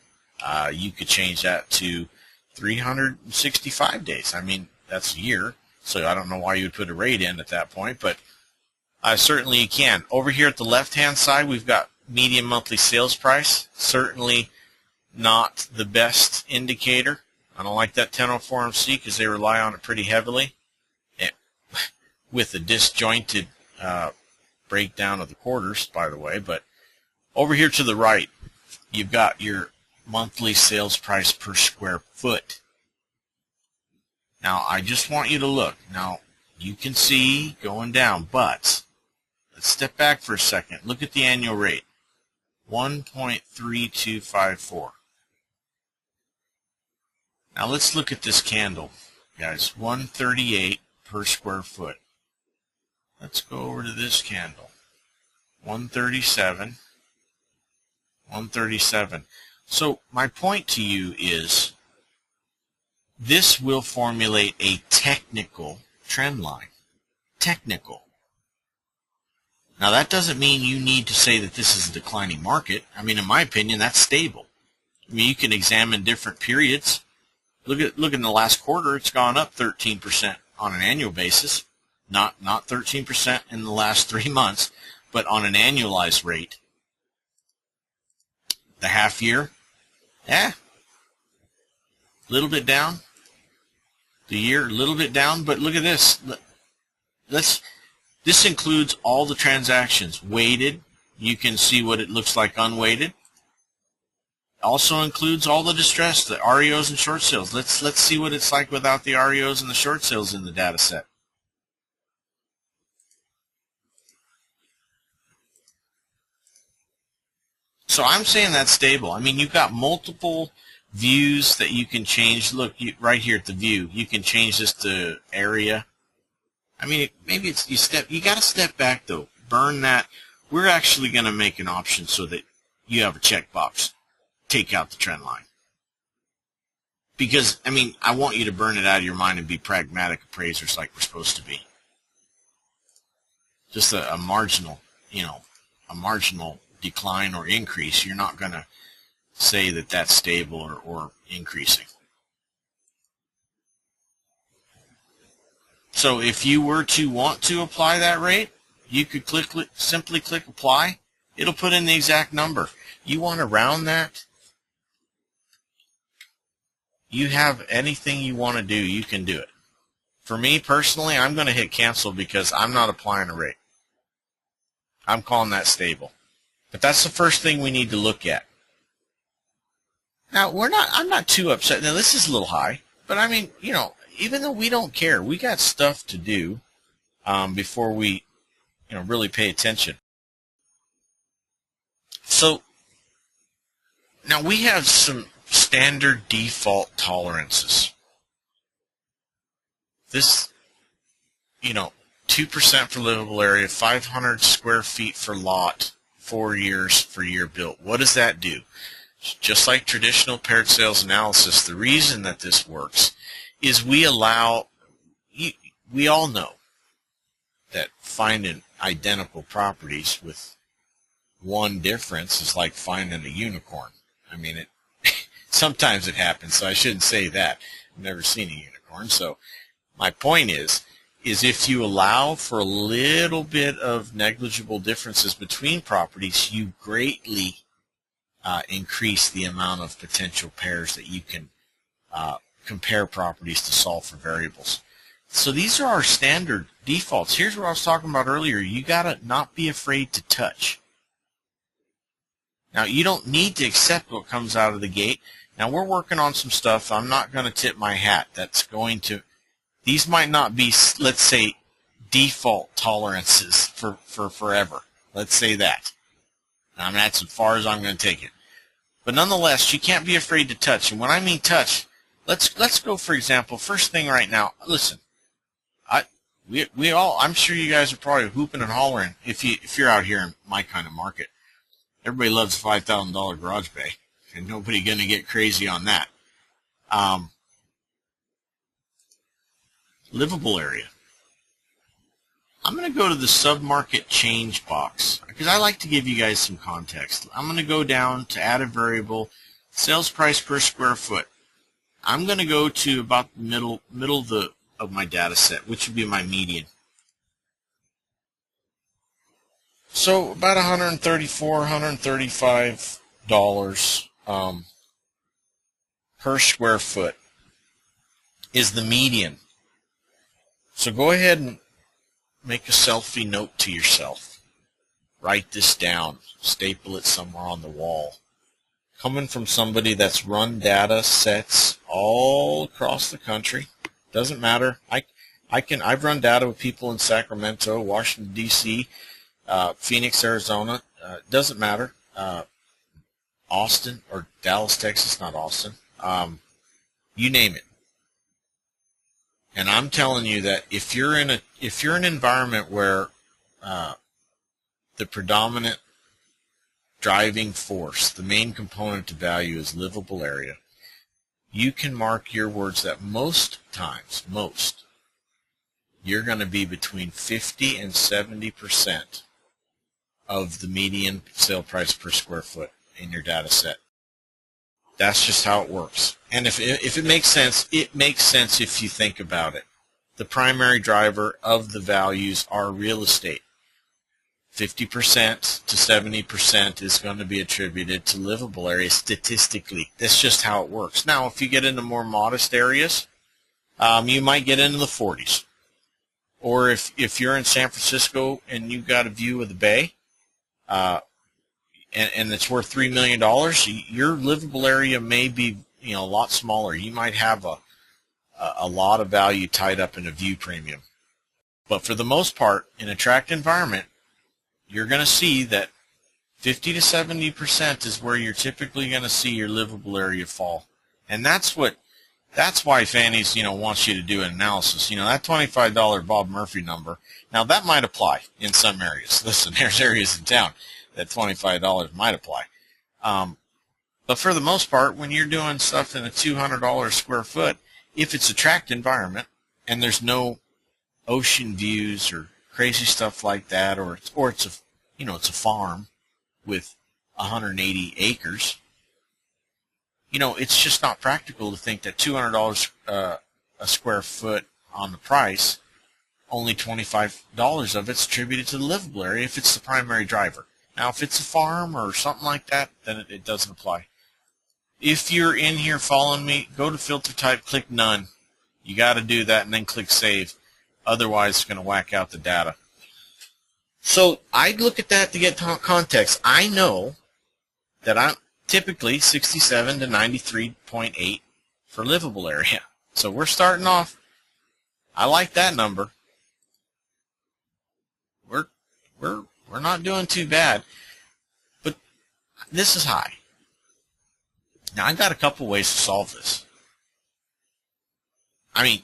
You could change that to 365 days. I mean, that's a year, so I don't know why you would put a rate in at that point, but certainly you can. Over here at the left-hand side, we've got median monthly sales price. Certainly not the best indicator. I don't like that 1004MC because they rely on it pretty heavily with a disjointed breakdown of the quarters, by the way. But over here to the right, you've got your monthly sales price per square foot. Now, I just want you to look. Now, you can see going down, but let's step back for a second. Look at the annual rate, 1.3254. Now, let's look at this candle, guys, 138 per square foot. Let's go over to this candle, 137, 137. So my point to you is this will formulate a technical trend line. Technical. Now that doesn't mean you need to say that this is a declining market. I mean, in my opinion, that's stable. I mean, you can examine different periods. Look in the last quarter, it's gone up 13% on an annual basis. Not 13% in the last 3 months, but on an annualized rate. The half year, a little bit down. The year, a little bit down, but look at this. This includes all the transactions. Weighted, you can see what it looks like unweighted. Also includes all the distress, the REOs and short sales. Let's see what it's like without the REOs and the short sales in the data set. So I'm saying that's stable. I mean, you've got multiple views that you can change. Look, right here at the view, you can change this to area. I mean, maybe it's you got to step back though. Burn that. We're actually going to make an option so that you have a checkbox. Take out the trend line. Because, I mean, I want you to burn it out of your mind and be pragmatic appraisers like we're supposed to be. Just a marginal, a marginal decline or increase. You're not going to say that that's stable or increasing. So if you were to want to apply that rate, you could simply click apply. It'll put in the exact number. You want to round that? you have anything you want to do, you can do it. For me personally, I'm going to hit cancel because I'm not applying a rate. I'm calling that stable. But that's the first thing we need to look at. Now, I'm not too upset. Now, this is a little high, but I mean, even though we don't care, we got stuff to do before we, really pay attention. So, now we have some standard default tolerances. This, 2% for livable area, 500 square feet for lot, 4 years for year built. What does that do? Just like traditional paired sales analysis, the reason that this works is we all know that finding identical properties with one difference is like finding a unicorn. I mean, sometimes it happens, so I shouldn't say that. I've never seen a unicorn. So my point is if you allow for a little bit of negligible differences between properties, you greatly increase the amount of potential pairs that you can compare properties to solve for variables. So these are our standard defaults. Here's what I was talking about earlier. You got to not be afraid to touch. Now, you don't need to accept what comes out of the gate. Now, we're working on some stuff. I'm not going to tip my hat. These might not be, let's say, default tolerances for forever. Let's say that. I mean, that's as far as I'm going to take it. But nonetheless, you can't be afraid to touch. And when I mean touch, let's go, for example, first thing right now. Listen, I'm sure you guys are probably hooping and hollering if you're out here in my kind of market. Everybody loves a $5,000 garage bay, and nobody going to get crazy on that. Livable area. I'm going to go to the submarket change box because I like to give you guys some context. I'm going to go down to add a variable, sales price per square foot. I'm going to go to about the middle of my data set, which would be my median. So about $134, $135 per square foot is the median. So go ahead and make a selfie note to yourself. Write this down. Staple it somewhere on the wall. Coming from somebody that's run data sets all across the country. Doesn't matter. I've run data with people in Sacramento, Washington, D.C., Phoenix, Arizona. Doesn't matter. Austin or Dallas, Texas, not Austin. You name it. And I'm telling you that if you're in an environment where the predominant driving force, the main component to value is livable area, you can mark your words that most times, you're going to be between 50 and 70% of the median sale price per square foot in your data set. That's just how it works. And if it makes sense, it makes sense if you think about it. The primary driver of the values are real estate. 50% to 70% is going to be attributed to livable areas statistically. That's just how it works. Now, if you get into more modest areas, you might get into the 40s. Or if you're in San Francisco and you've got a view of the bay, and it's worth $3 million, your livable area may be a lot smaller. You might have a lot of value tied up in a view premium. But for the most part, in a tract environment, you're going to see that 50 to 70% is where you're typically going to see your livable area fall. And that's why Fannie's, wants you to do an analysis. That $25 Bob Murphy number, now that might apply in some areas. Listen, there's areas in town that $25 might apply. But for the most part, when you're doing stuff in a $200 square foot, if it's a tract environment and there's no ocean views or crazy stuff like that, or it's a farm with 180 acres, it's just not practical to think that $200 a square foot on the price, only $25 of it's attributed to the livable area if it's the primary driver. Now, if it's a farm or something like that, then it doesn't apply. If you're in here following me, go to filter type, click none. You got to do that and then click save. Otherwise, it's going to whack out the data. So I'd look at that to get context. I know that I'm typically 67 to 93.8 for livable area. So we're starting off. I like that number. We're not doing too bad, but this is high. Now I've got a couple ways to solve this. I mean,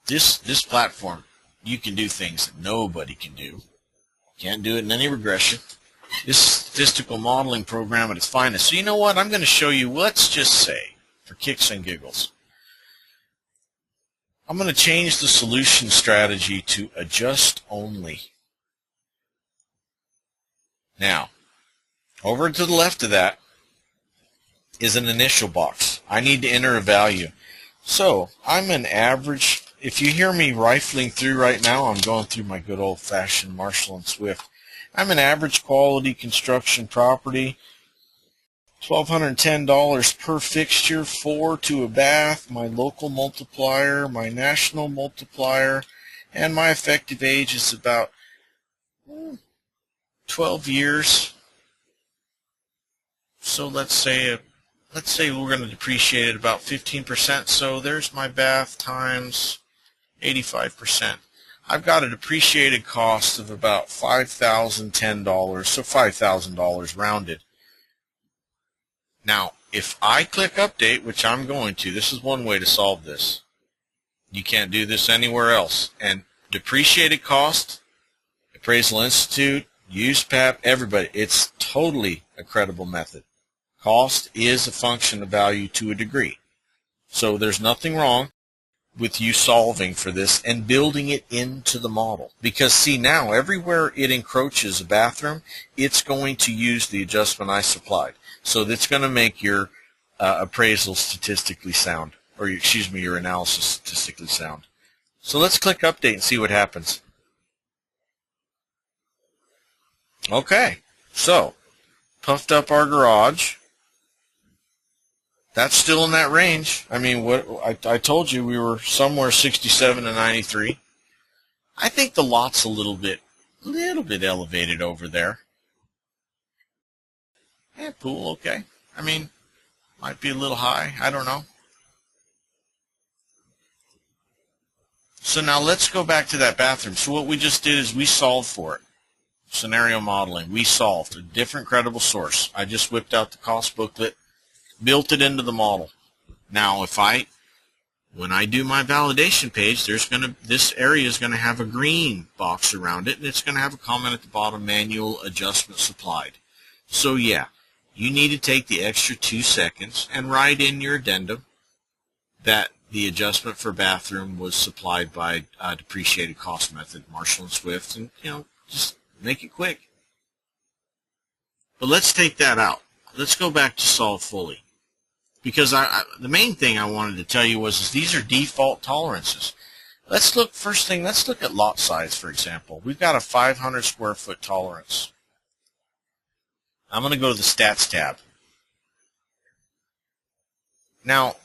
this platform, you can do things that nobody can do. Can't do it in any regression. This statistical modeling program at its finest. So you know what? I'm going to show you, let's just say, for kicks and giggles, I'm going to change the solution strategy to adjust only. Now, over to the left of that is an initial box. I need to enter a value. So I'm an average. If you hear me rifling through right now, I'm going through my good old-fashioned Marshall and Swift. I'm an average quality construction property, $1,210 per fixture, 4 to a bath, my local multiplier, my national multiplier, and my effective age is about 12 years. So let's say we're going to depreciate at about 15%. So there's my bath times 85%. I've got a depreciated cost of about $5,010, so $5,000 rounded. Now, if I click update, which I'm going to, this is one way to solve this. You can't do this anywhere else. And depreciated cost, Appraisal Institute, USPAP, everybody, it's totally a credible method. Cost is a function of value to a degree. So there's nothing wrong with you solving for this and building it into the model. Because see, now everywhere it encroaches a bathroom, it's going to use the adjustment I supplied. So that's going to make your appraisal statistically sound, or excuse me, your analysis statistically sound. So let's click update and see what happens. Okay, so puffed up our garage. That's still in that range. I mean, what I told you we were somewhere 67 to 93. I think the lot's a little bit elevated over there. Yeah, pool, okay. I mean, might be a little high. I don't know. So now let's go back to that bathroom. So what we just did is we solved for it. Scenario modeling. We solved a different credible source. I just whipped out the cost booklet, built it into the model. Now, when I do my validation page, this area is going to have a green box around it, and it's going to have a comment at the bottom, manual adjustment supplied. So yeah, you need to take the extra 2 seconds and write in your addendum that the adjustment for bathroom was supplied by depreciated cost method, Marshall and Swift, and just make it quick. But let's take that out. Let's go back to solve fully. Because the main thing I wanted to tell you was these are default tolerances. Let's look at lot size, for example. We've got a 500 square foot tolerance. I'm going to go to the stats tab. Now,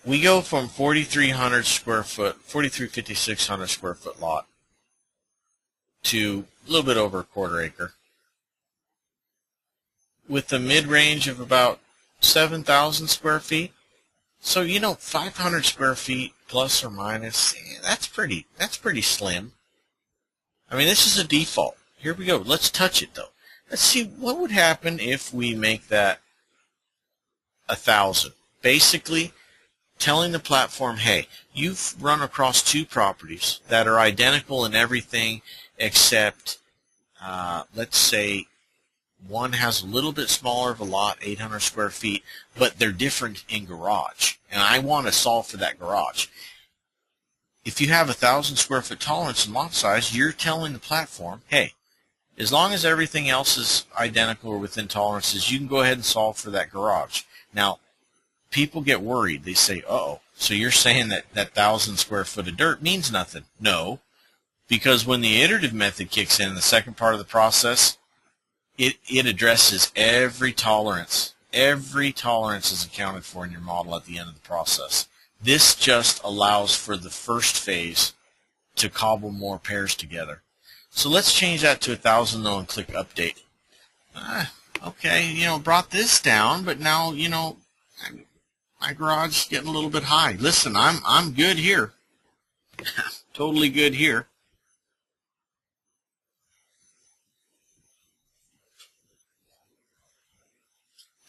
we go from 4,300 square foot, 5,600 square foot lot to a little bit over a quarter acre with a mid-range of about 7,000 square feet. So 500 square feet plus or minus, that's pretty slim. I mean, this is a default. Here we go. Let's touch it though. Let's see what would happen if we make that 1,000. Basically, telling the platform, hey, you've run across 2 properties that are identical in everything except, let's say, one has a little bit smaller of a lot, 800 square feet, but they're different in garage, and I want to solve for that garage. If you have 1,000 square foot tolerance in lot size, you're telling the platform, hey, as long as everything else is identical or within tolerances, you can go ahead and solve for that garage. Now, people get worried. They say, uh-oh, so you're saying that 1,000 square foot of dirt means nothing. No, because when the iterative method kicks in the second part of the process, it addresses every tolerance Every tolerance is accounted for in your model at the end of the process. This just allows for the first phase to cobble more pairs together. So let's change that to 1,000 though and click update. Okay, brought this down, but now, my garage is getting a little bit high. Listen, I'm good here. Totally good here.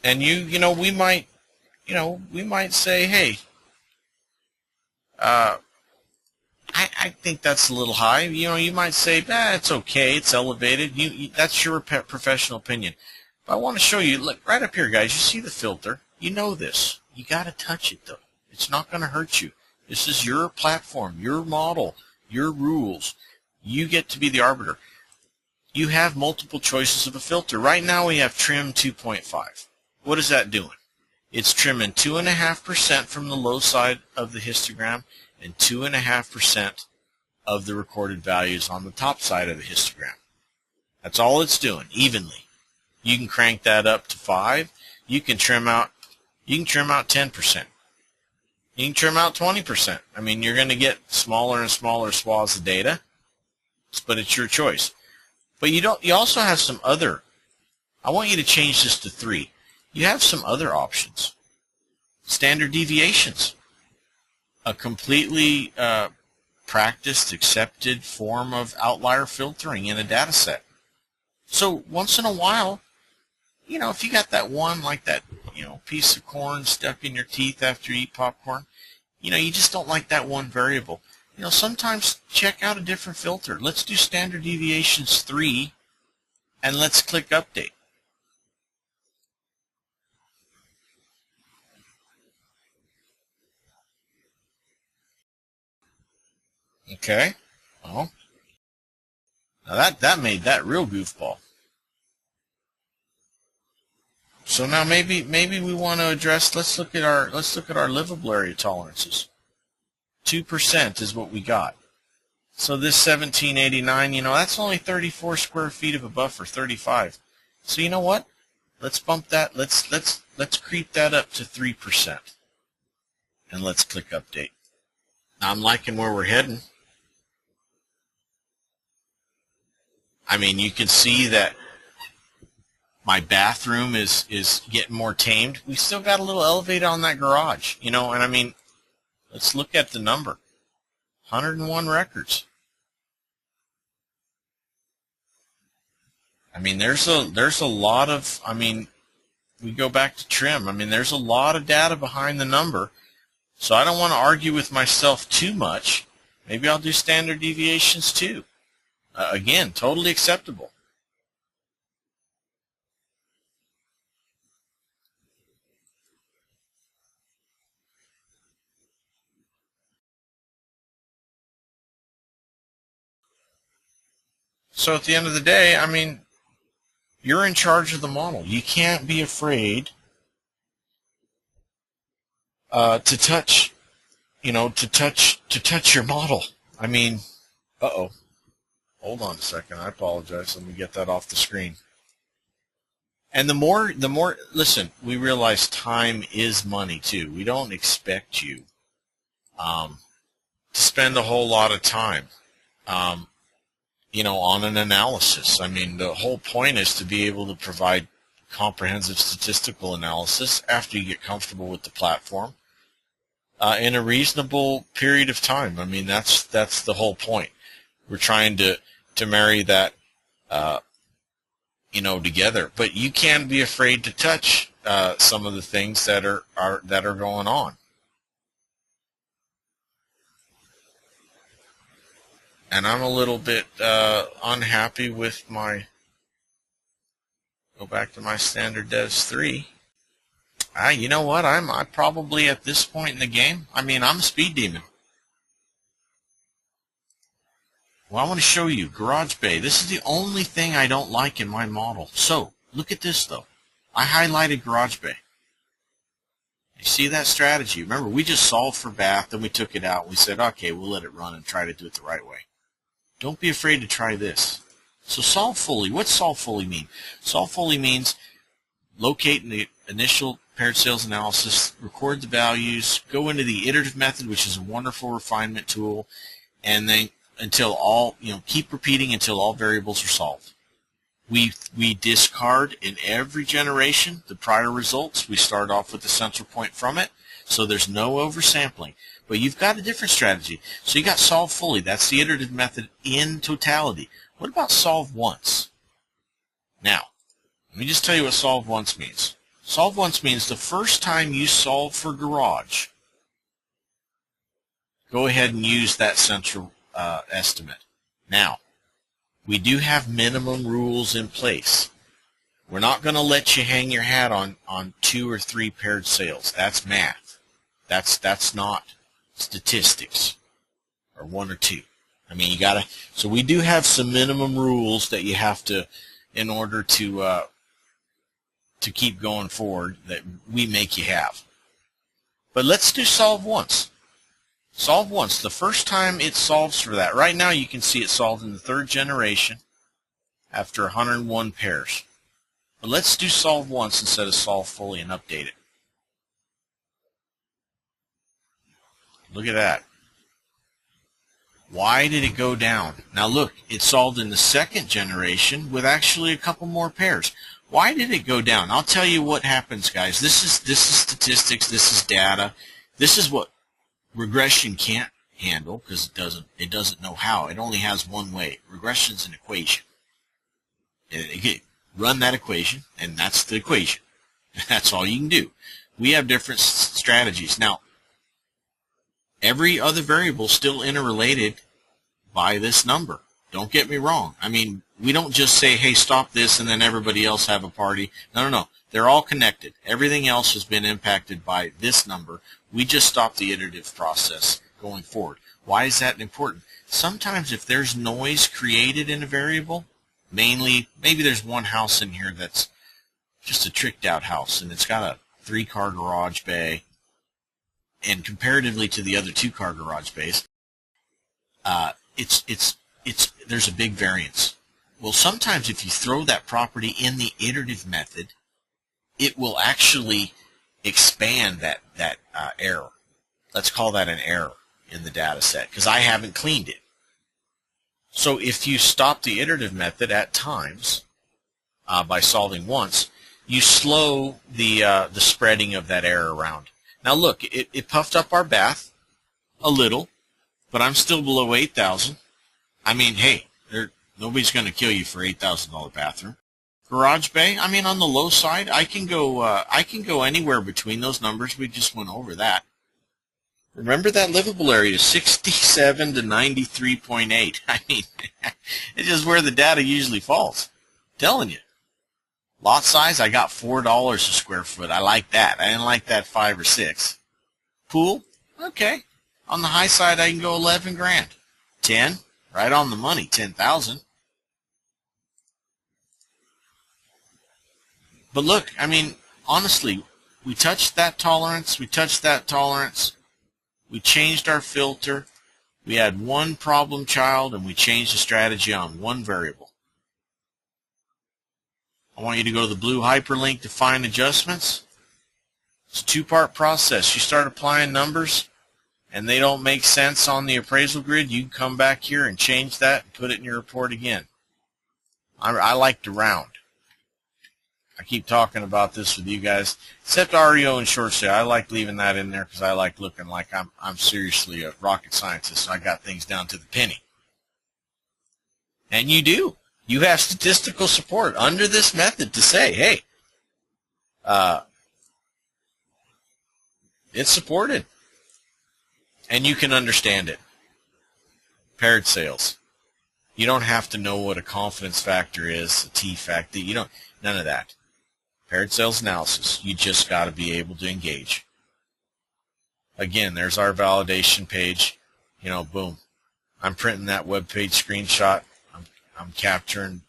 And we might say, hey, I think that's a little high. You might say, it's okay, it's elevated. That's your professional opinion. But I want to show you, look, right up here, guys, you see the filter. You know this. You got to touch it, though. It's not going to hurt you. This is your platform, your model, your rules. You get to be the arbiter. You have multiple choices of a filter. Right now we have trim 2.5. What is that doing? It's trimming 2.5% from the low side of the histogram and 2.5% of the recorded values on the top side of the histogram. That's all it's doing, evenly. You can crank that up to 5. You can trim out 10%. You can trim out 20%. I mean, you're going to get smaller and smaller swaths of data, but it's your choice. But you also have some other. I want you to change this to 3. You have some other options. Standard deviations. A completely practiced, accepted form of outlier filtering in a data set. So once in a while, if you got that one, like that, piece of corn stuck in your teeth after you eat popcorn, you just don't like that one variable. Sometimes check out a different filter. Let's do standard deviations 3, and let's click update. Okay. Well, now that made that real goofball. So now maybe we want to address. Let's look at our livable area tolerances. 2% is what we got. So this 1789, that's only 34 square feet of a buffer, 35. So you know what? Let's bump that. Let's creep that up to 3%, and let's click update. Now I'm liking where we're heading. I mean, you can see that my bathroom is getting more tamed. We still got a little elevated on that garage, and I mean, let's look at the number. 101 records. I mean, there's a lot of, I mean, we go back to trim. I mean, there's a lot of data behind the number. So I don't want to argue with myself too much. Maybe I'll do standard deviations too. Again, totally acceptable. So at the end of the day, I mean, you're in charge of the model. You can't be afraid to touch, to touch your model. I mean, hold on a second. I apologize. Let me get that off the screen. And the more, listen, we realize time is money too. We don't expect you to spend a whole lot of time, on an analysis. I mean, the whole point is to be able to provide comprehensive statistical analysis after you get comfortable with the platform in a reasonable period of time. I mean, that's the whole point. We're trying to marry that, together. But you can't be afraid to touch some of the things that are going on. And I'm a little bit unhappy with my, go back to my standard devs 3. You know what? I probably at this point in the game, I mean, I'm a speed demon. Well, I want to show you Garage Bay. This is the only thing I don't like in my model. So, look at this though. I highlighted Garage Bay. You see that strategy? Remember, we just solved for bath, then we took it out. We said, okay, we'll let it run and try to do it the right way. Don't be afraid to try this. So solve fully. What's solve fully mean? Solve fully means locate initial paired sales analysis, record the values, go into the iterative method, which is a wonderful refinement tool, and then until all, keep repeating until all variables are solved. We discard in every generation the prior results. We start off with the central point from it, so there's no oversampling. But you've got a different strategy. So you got solve fully. That's the iterative method in totality. What about solve once? Now, let me just tell you what solve once means. Solve once means the first time you solve for garage, go ahead and use that central estimate. Now, we do have minimum rules in place. We're not going to let you hang your hat on 2 or 3 paired sales. That's math. That's not statistics, or 1 or 2. I mean, you gotta. So we do have some minimum rules that you have to, in order to keep going forward, that we make you have. But let's do solve once. Solve once. The first time it solves for that. Right now you can see it solved in the 3rd generation after 101 pairs. But let's do solve once instead of solve fully and update it. Look at that. Why did it go down? Now look, it solved in the 2nd generation with actually a couple more pairs. Why did it go down? I'll tell you what happens, guys. This is statistics. This is data. This is what regression can't handle because it doesn't know how. It only has one way. Regression's an equation. Run that equation, and that's the equation. That's all you can do. We have different strategies. Now, every other variable is still interrelated by this number. Don't get me wrong. I mean, we don't just say, hey, stop this, and then everybody else have a party. No. They're all connected. Everything else has been impacted by this number. We just stop the iterative process going forward. Why is that important? Sometimes if there's noise created in a variable, maybe there's one house in here that's just a tricked out house, and it's got a 3-car garage bay, and comparatively to the other 2-car garage bays, there's a big variance. Well, sometimes if you throw that property in the iterative method, it will actually expand that error. Let's call that an error in the data set because I haven't cleaned it. So if you stop the iterative method at times by solving once, you slow the spreading of that error around. Now look, it puffed up our bath a little, but I'm still below 8,000. I mean, hey, nobody's going to kill you for $8,000 bathroom. Garage bay, I mean, on the low side, I can go anywhere between those numbers. We just went over that. Remember that livable area, 67 to 93.8. I mean, it's just where the data usually falls. I'm telling you. Lot size, I got $4 a square foot. I like that. I didn't like that 5 or 6. Pool, okay. On the high side, I can go 11 grand. 10, right on the money, 10,000. But look, I mean, honestly, we touched that tolerance, we touched that tolerance, we changed our filter, we had one problem child, and we changed the strategy on one variable. I want you to go to the blue hyperlink to find adjustments. It's a 2-part process. You start applying numbers, and they don't make sense on the appraisal grid, you can come back here and change that and put it in your report again. I like to round. I keep talking about this with you guys, except REO and short sale. I like leaving that in there because I like looking like I'm seriously a rocket scientist. So I got things down to the penny. And you do. You have statistical support under this method to say, hey, it's supported. And you can understand it. Paired sales. You don't have to know what a confidence factor is, a T factor. You don't. None of that. Paired sales analysis. You just got to be able to engage. Again, there's our validation page. Boom. I'm printing that web page screenshot. I'm capturing.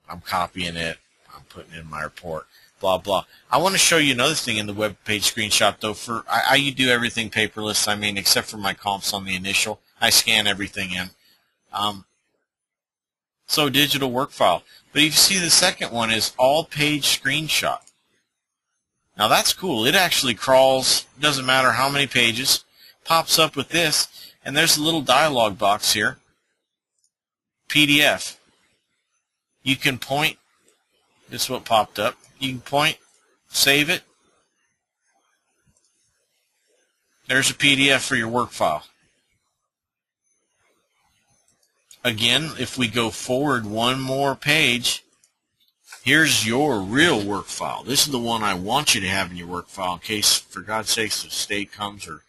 I'm copying it. I'm putting it in my report. Blah blah. I want to show you another thing in the web page screenshot though. I do everything paperless. I mean, except for my comps on the initial, I scan everything in. So digital work file. But you see the second one is all page screenshot. Now that's cool. It actually crawls, doesn't matter how many pages, pops up with this, and there's a little dialog box here, PDF. You can point, this is what popped up, you can point, save it. There's a PDF for your work file. Again, if we go forward one more page, here's your real work file. This is the one I want you to have in your work file in case, for God's sakes, the state comes or,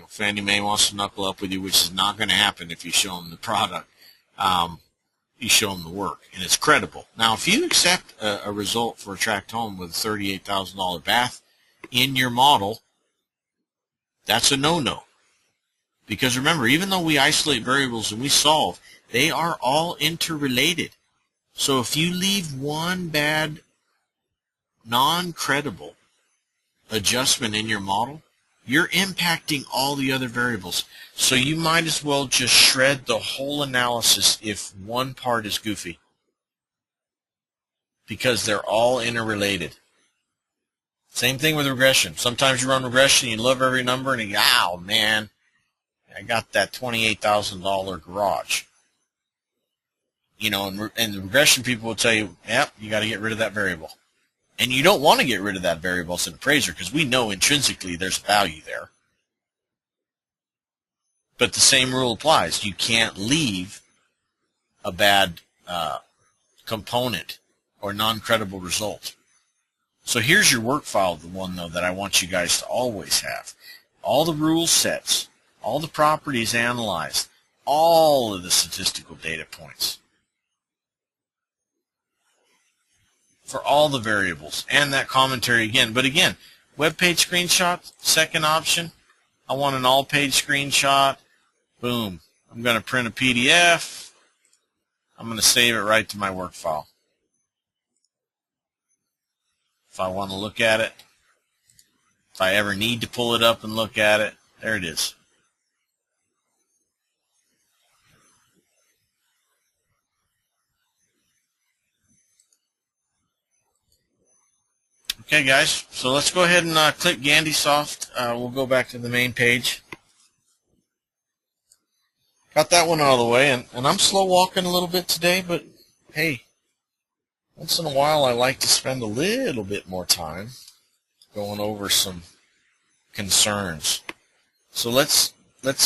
Fannie Mae wants to knuckle up with you, which is not going to happen if you show them the product. You show them the work, and it's credible. Now, if you accept a result for a tract home with a $38,000 bath in your model, that's a no-no. Because remember, even though we isolate variables and we solve, they are all interrelated. So if you leave one bad, non-credible adjustment in your model, you're impacting all the other variables. So you might as well just shred the whole analysis if one part is goofy, because they're all interrelated. Same thing with regression. Sometimes you run regression, you love every number, and you go, "Oh, man, I got that $28,000 garage." And the regression people will tell you, "Yep, you got to get rid of that variable." And you don't want to get rid of that variable as an appraiser because we know intrinsically there's value there. But the same rule applies. You can't leave a bad component or non-credible result. So here's your work file, the one, though, that I want you guys to always have. All the rule sets, all the properties analyzed, all of the statistical data points for all the variables, and that commentary again. But again, web page screenshot, second option. I want an all-page screenshot. Boom. I'm going to print a PDF. I'm going to save it right to my work file. If I want to look at it, if I ever need to pull it up and look at it, there it is. Okay, guys, so let's go ahead and click GandySoft. We'll go back to the main page. Got that one out of the way, and I'm slow walking a little bit today, but hey, once in a while I like to spend a little bit more time going over some concerns. So let's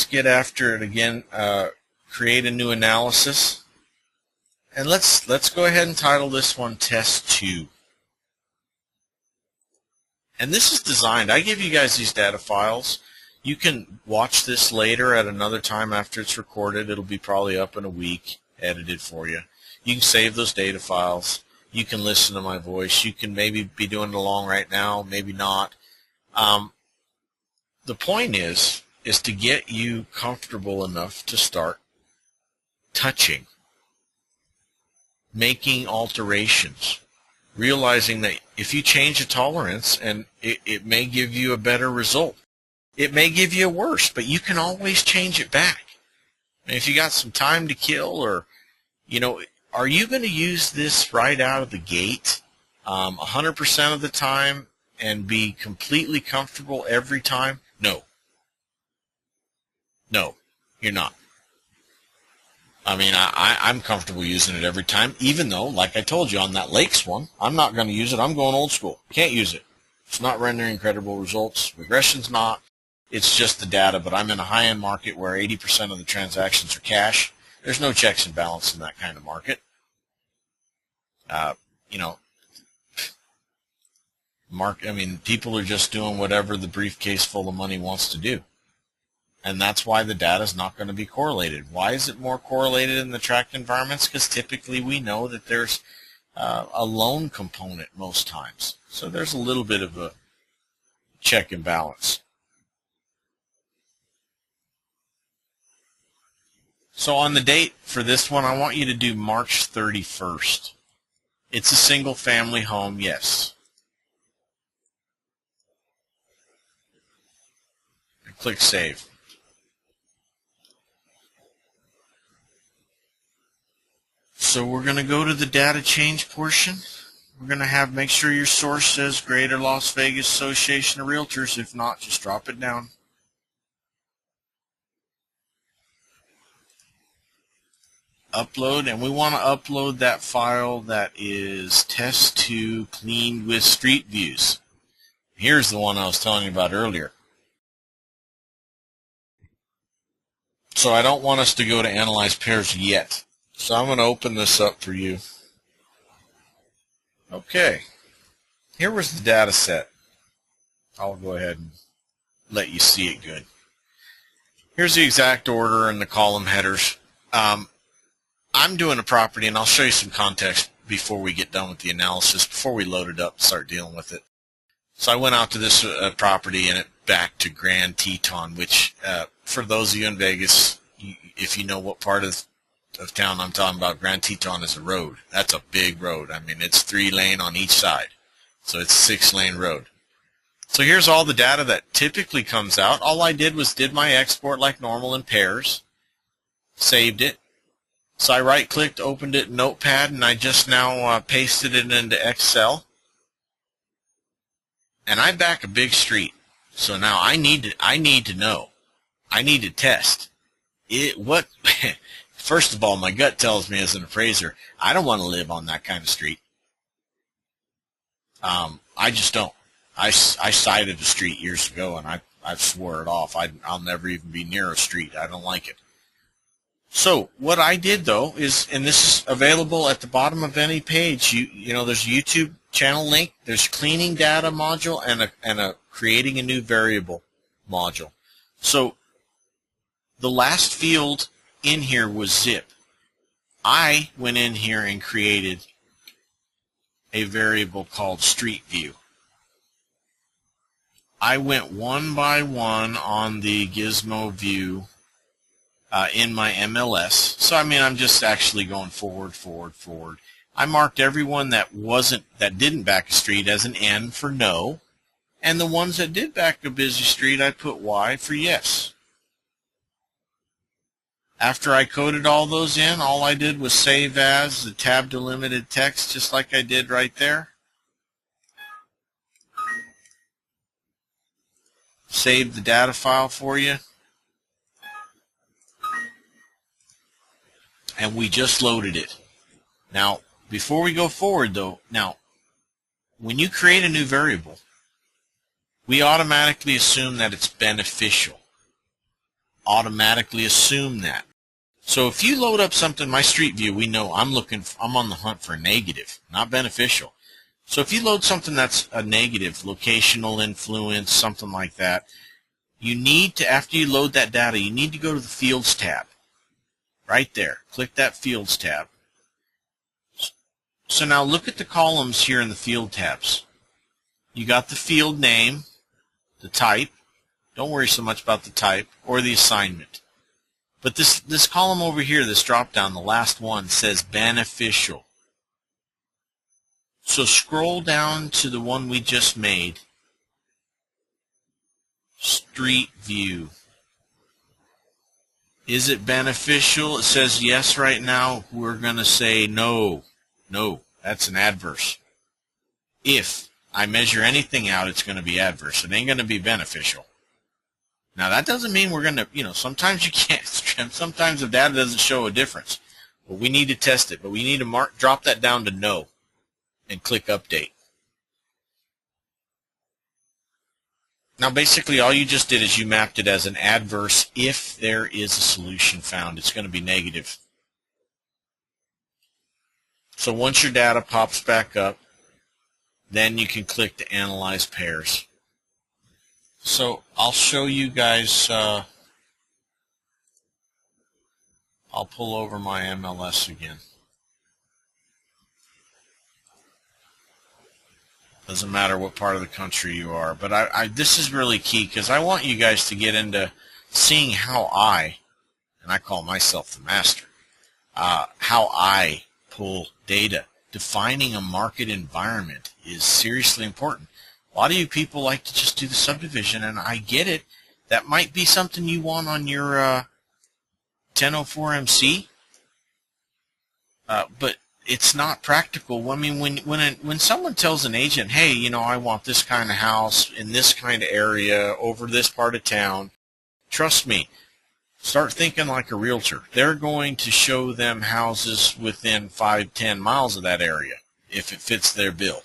get after it again. Create a new analysis, and let's go ahead and title this one Test 2. And this is designed, I give you guys these data files. You can watch this later at another time after it's recorded. It'll be probably up in a week, edited for you. You can save those data files. You can listen to my voice. You can maybe be doing it along right now, maybe not. The point is to get you comfortable enough to start touching, making alterations, realizing that if you change a tolerance, and it may give you a better result. It may give you a worse, but you can always change it back. And if you got some time to kill, or, are you going to use this right out of the gate 100% of the time and be completely comfortable every time? No. No, you're not. I mean, I'm comfortable using it every time, even though, like I told you on that Lakes one, I'm not going to use it. I'm going old school. Can't use it. It's not rendering credible results. Regression's not. It's just the data, but I'm in a high-end market where 80% of the transactions are cash. There's no checks and balance in that kind of market. People are just doing whatever the briefcase full of money wants to do. And that's why the data is not going to be correlated. Why is it more correlated in the tract environments? Because typically we know that there's a loan component most times. So there's a little bit of a check and balance. So on the date for this one, I want you to do March 31st. It's a single family home, yes. Click Save. So we're going to go to the data change portion. We're going to make sure your source says Greater Las Vegas Association of Realtors. If not, just drop it down. Upload, and we want to upload that file that is test2 cleaned with street views. Here's the one I was telling you about earlier. So I don't want us to go to analyze pairs yet. So I'm going to open this up for you. Okay. Here was the data set. I'll go ahead and let you see it good. Here's the exact order and the column headers. I'm doing a property, and I'll show you some context before we get done with the analysis, before we load it up and start dealing with it. So I went out to this property and it back to Grand Teton, which for those of you in Vegas, if you know what part of town I'm talking about, Grand Teton is a road. That's a big road. I mean, it's 3-lane on each side. So it's a 6-lane road. So here's all the data that typically comes out. All I did was did my export like normal in pairs, saved it. So I right-clicked, opened it in Notepad, and I just now pasted it into Excel. And I back a big street. So now I need to know. I need to test. First of all, my gut tells me as an appraiser, I don't want to live on that kind of street. I just don't. I cited a street years ago, and I swore it off. I'll never even be near a street. I don't like it. So what I did though is, and this is available at the bottom of any page. You know, there's a YouTube channel link. There's cleaning data module and a creating a new variable module. So the last field in here was zip. I went in here and created a variable called street view. I went one by one on the gizmo view in my MLS. So I mean, I'm just actually going forward. I marked everyone that didn't back a street as an N for no, and the ones that did back a busy street, I put Y for yes. After I coded all those in, all I did was save as the tab delimited text, just like I did right there. Save the data file for you. And we just loaded it. Now, before we go forward though, when you create a new variable, we automatically assume that it's beneficial. Automatically assume that. So if you load up something, my street view, we know I'm on the hunt for a negative, not beneficial. So if you load something that's a negative, locational influence, something like that, you need to, after you load that data, you need to go to the Fields tab. Right there. Click that Fields tab. So now look at the columns here in the field tabs. You got the field name, the type. Don't worry so much about the type or the assignment. But this column over here, this drop down, the last one, says beneficial. So scroll down to the one we just made, street view. Is it beneficial? It says yes right now. We're going to say no. No, that's an adverse. If I measure anything out, it's going to be adverse. It ain't going to be beneficial. Now, that doesn't mean we're going to, sometimes you can't. Sometimes the data doesn't show a difference. But we need to test it. But we need to drop that down to no and click update. Now, basically, all you just did is you mapped it as an adverse. If there is a solution found, it's going to be negative. So once your data pops back up, then you can click to analyze pairs. So I'll show you guys, I'll pull over my MLS again. Doesn't matter what part of the country you are, but this is really key because I want you guys to get into seeing how and I call myself the master, how I pull data. Defining a market environment is seriously important. A lot of you people like to just do the subdivision, and I get it. That might be something you want on your 1004 MC. but it's not practical. I mean, when someone tells an agent, hey, you know, I want this kind of house in this kind of area over this part of town, trust me, start thinking like a realtor. They're going to show them houses within 5-10 miles of that area if it fits their bill.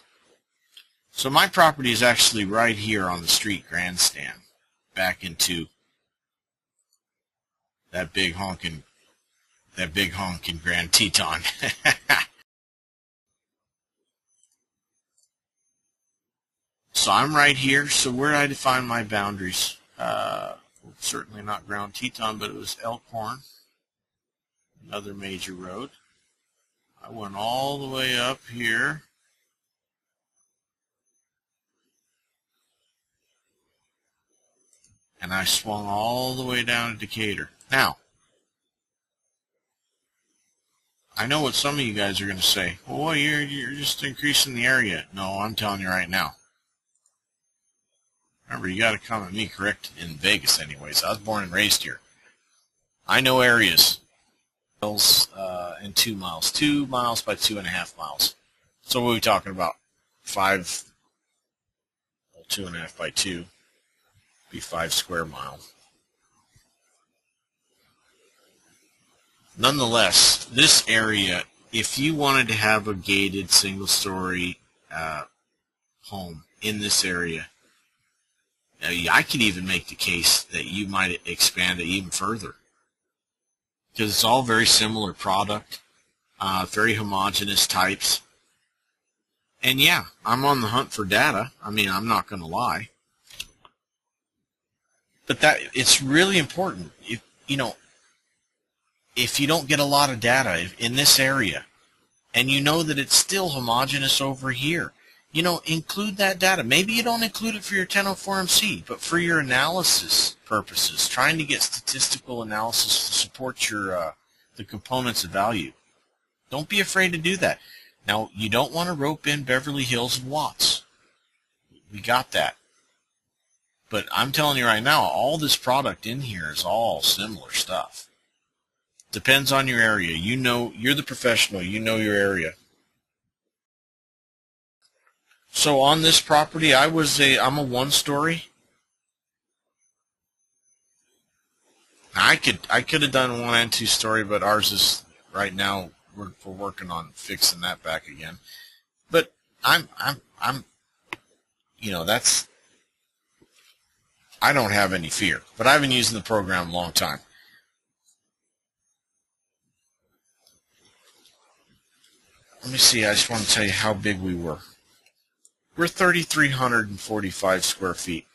So my property is actually right here on the street grandstand, back into that big honking Grand Teton. So I'm right here. So where did I define my boundaries? Certainly not Grand Teton, but it was Elkhorn, another major road. I went all the way up here. And I swung all the way down to Decatur. Now, I know what some of you guys are going to say. Well, you're just increasing the area. No, I'm telling you right now. Remember, you got to come at me correct in Vegas anyways. I was born and raised here. I know areas. And 2 miles. 2 miles by 2.5 miles. So what are we talking about? 2.5 by 2. Be 5 square miles. Nonetheless, this area, if you wanted to have a gated single-story home in this area, I could even make the case that you might expand it even further, because it's all very similar product, very homogeneous types. And yeah, I'm on the hunt for data. I mean, I'm not going to lie. But that it's really important. If you don't get a lot of data in this area, and you know that it's still homogeneous over here, include that data. Maybe you don't include it for your 1004MC, but for your analysis purposes, trying to get statistical analysis to support your the components of value. Don't be afraid to do that. Now, you don't want to rope in Beverly Hills and Watts. We got that. But I'm telling you right now, all this product in here is all similar stuff. Depends on your area. You're the professional. You know your area. So on this property, I'm a one-story. I could have done 1 and 2 story, but ours is right now we're working on fixing that back again. But I'm that's, I don't have any fear. But I've been using the program a long time. Let me see. I just want to tell you how big we were. We're 3,345 square feet.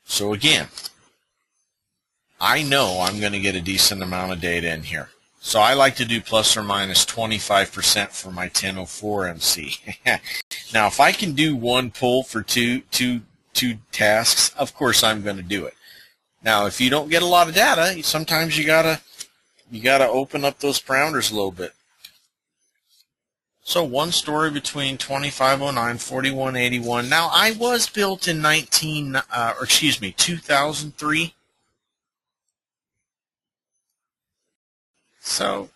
So again, I know I'm going to get a decent amount of data in here. So I like to do plus or minus 25% for my 1004 MC. Now, if I can do one pull for two tasks, of course I'm going to do it. Now, if you don't get a lot of data, sometimes you gotta open up those parameters a little bit. So one story between 2509, 4181. Now, I was built in 2003. So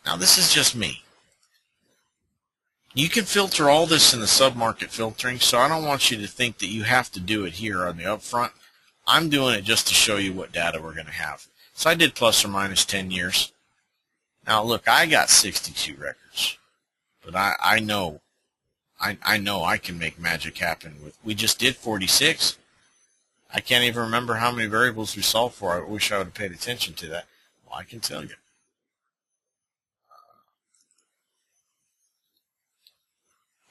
now this is just me. You can filter all this in the sub-market filtering, so I don't want you to think that you have to do it here on the upfront. I'm doing it just to show you what data we're going to have. So I did plus or minus 10 years. Now look, I got 62 records, but I know I can make magic happen with. We just did 46. I can't even remember how many variables we solved for. I wish I would have paid attention to that. Well, I can tell you.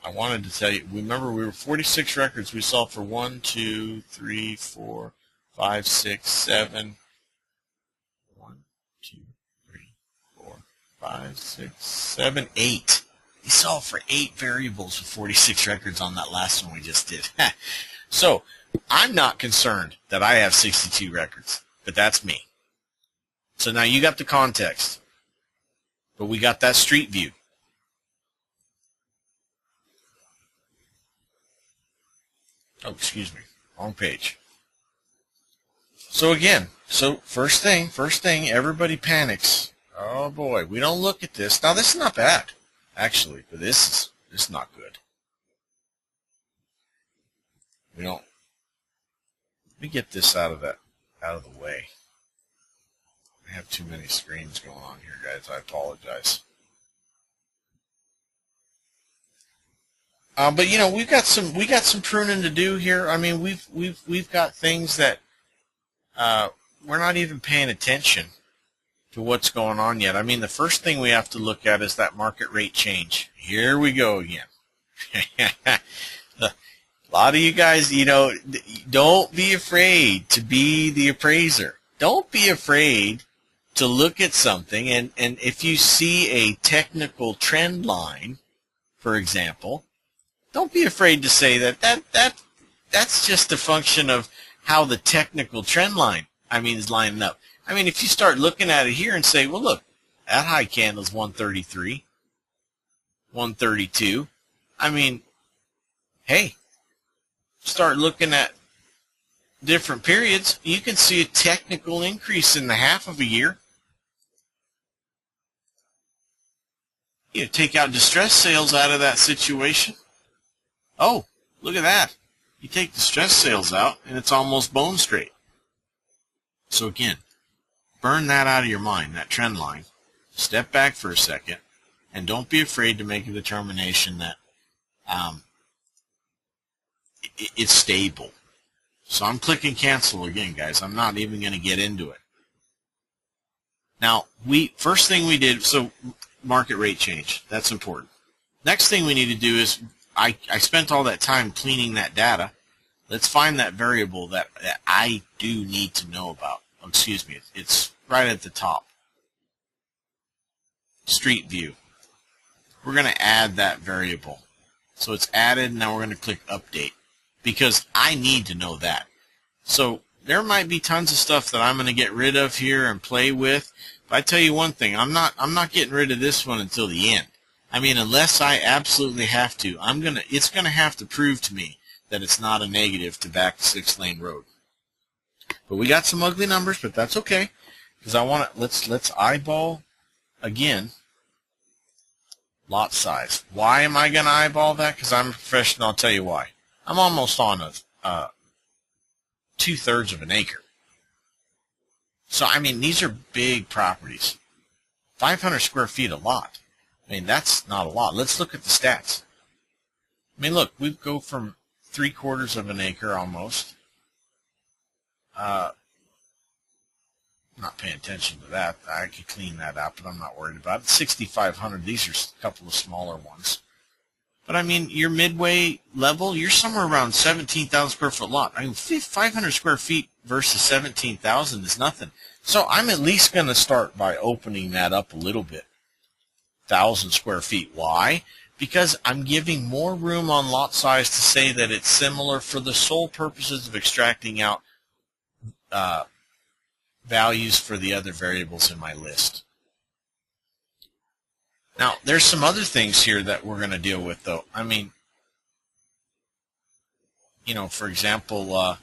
I wanted to tell you, remember we were 46 records. We solved for 1, 2, 3, 4, 5, 6, 7. 1, 2, 3, 4, 5, 6, 7, 8. We solved for 8 variables with 46 records on that last one we just did. So I'm not concerned that I have 62 records, but that's me. So now you got the context, but we got that street view. Oh, excuse me, wrong page. So again, first thing, everybody panics. Oh boy, we don't look at this. Now this is not bad, actually, but this is not good. We don't. Let me get this out of the way. I have too many screens going on here, guys. I apologize. But you know, we got some pruning to do here. I mean, we've got things that we're not even paying attention to what's going on yet. I mean, the first thing we have to look at is that market rate change. Here we go again. A lot of you guys, you know, don't be afraid to be the appraiser. Don't be afraid to look at something, and if you see a technical trend line, for example, don't be afraid to say that's just a function of how the technical trend line, is lining up. I mean, if you start looking at it here and say, well, look, that high candle is 133, 132. I mean, hey, start looking at different periods, you can see a technical increase in the half of a year. You take out distress sales out of that situation. Oh, look at that. You take distress sales out, and it's almost bone straight. So again, burn that out of your mind, that trend line. Step back for a second, and don't be afraid to make a determination that it's stable. So I'm clicking cancel again, guys. I'm not even going to get into it. Now, first thing we did, so market rate change. That's important. Next thing we need to do is, I spent all that time cleaning that data. Let's find that variable that I do need to know about. Oh, excuse me. It's right at the top. Street view. We're going to add that variable. So it's added, and now we're going to click update, because I need to know that. So there might be tons of stuff that I'm going to get rid of here and play with. But I tell you one thing, I'm not getting rid of this one until the end. I mean, unless I absolutely have to, it's going to have to prove to me that it's not a negative to back the 6-lane road. But we got some ugly numbers, but that's okay, because I want to let's eyeball again lot size. Why am I going to eyeball that? Because I'm a professional. I'll tell you why. I'm almost on a 2/3 of an acre. So I mean, these are big properties. 500 square feet a lot. I mean, that's not a lot. Let's look at the stats. I mean, look, we go from 3/4 of an acre almost. Not paying attention to that. I could clean that up, but I'm not worried about it. 6,500. These are a couple of smaller ones. But I mean, your midway level, you're somewhere around 17,000 square foot lot. I mean, 500 square feet versus 17,000 is nothing. So I'm at least going to start by opening that up a little bit. 1,000 square feet. Why? Because I'm giving more room on lot size to say that it's similar for the sole purposes of extracting out values for the other variables in my list. Now, there's some other things here that we're going to deal with, though. I mean, you know, for example,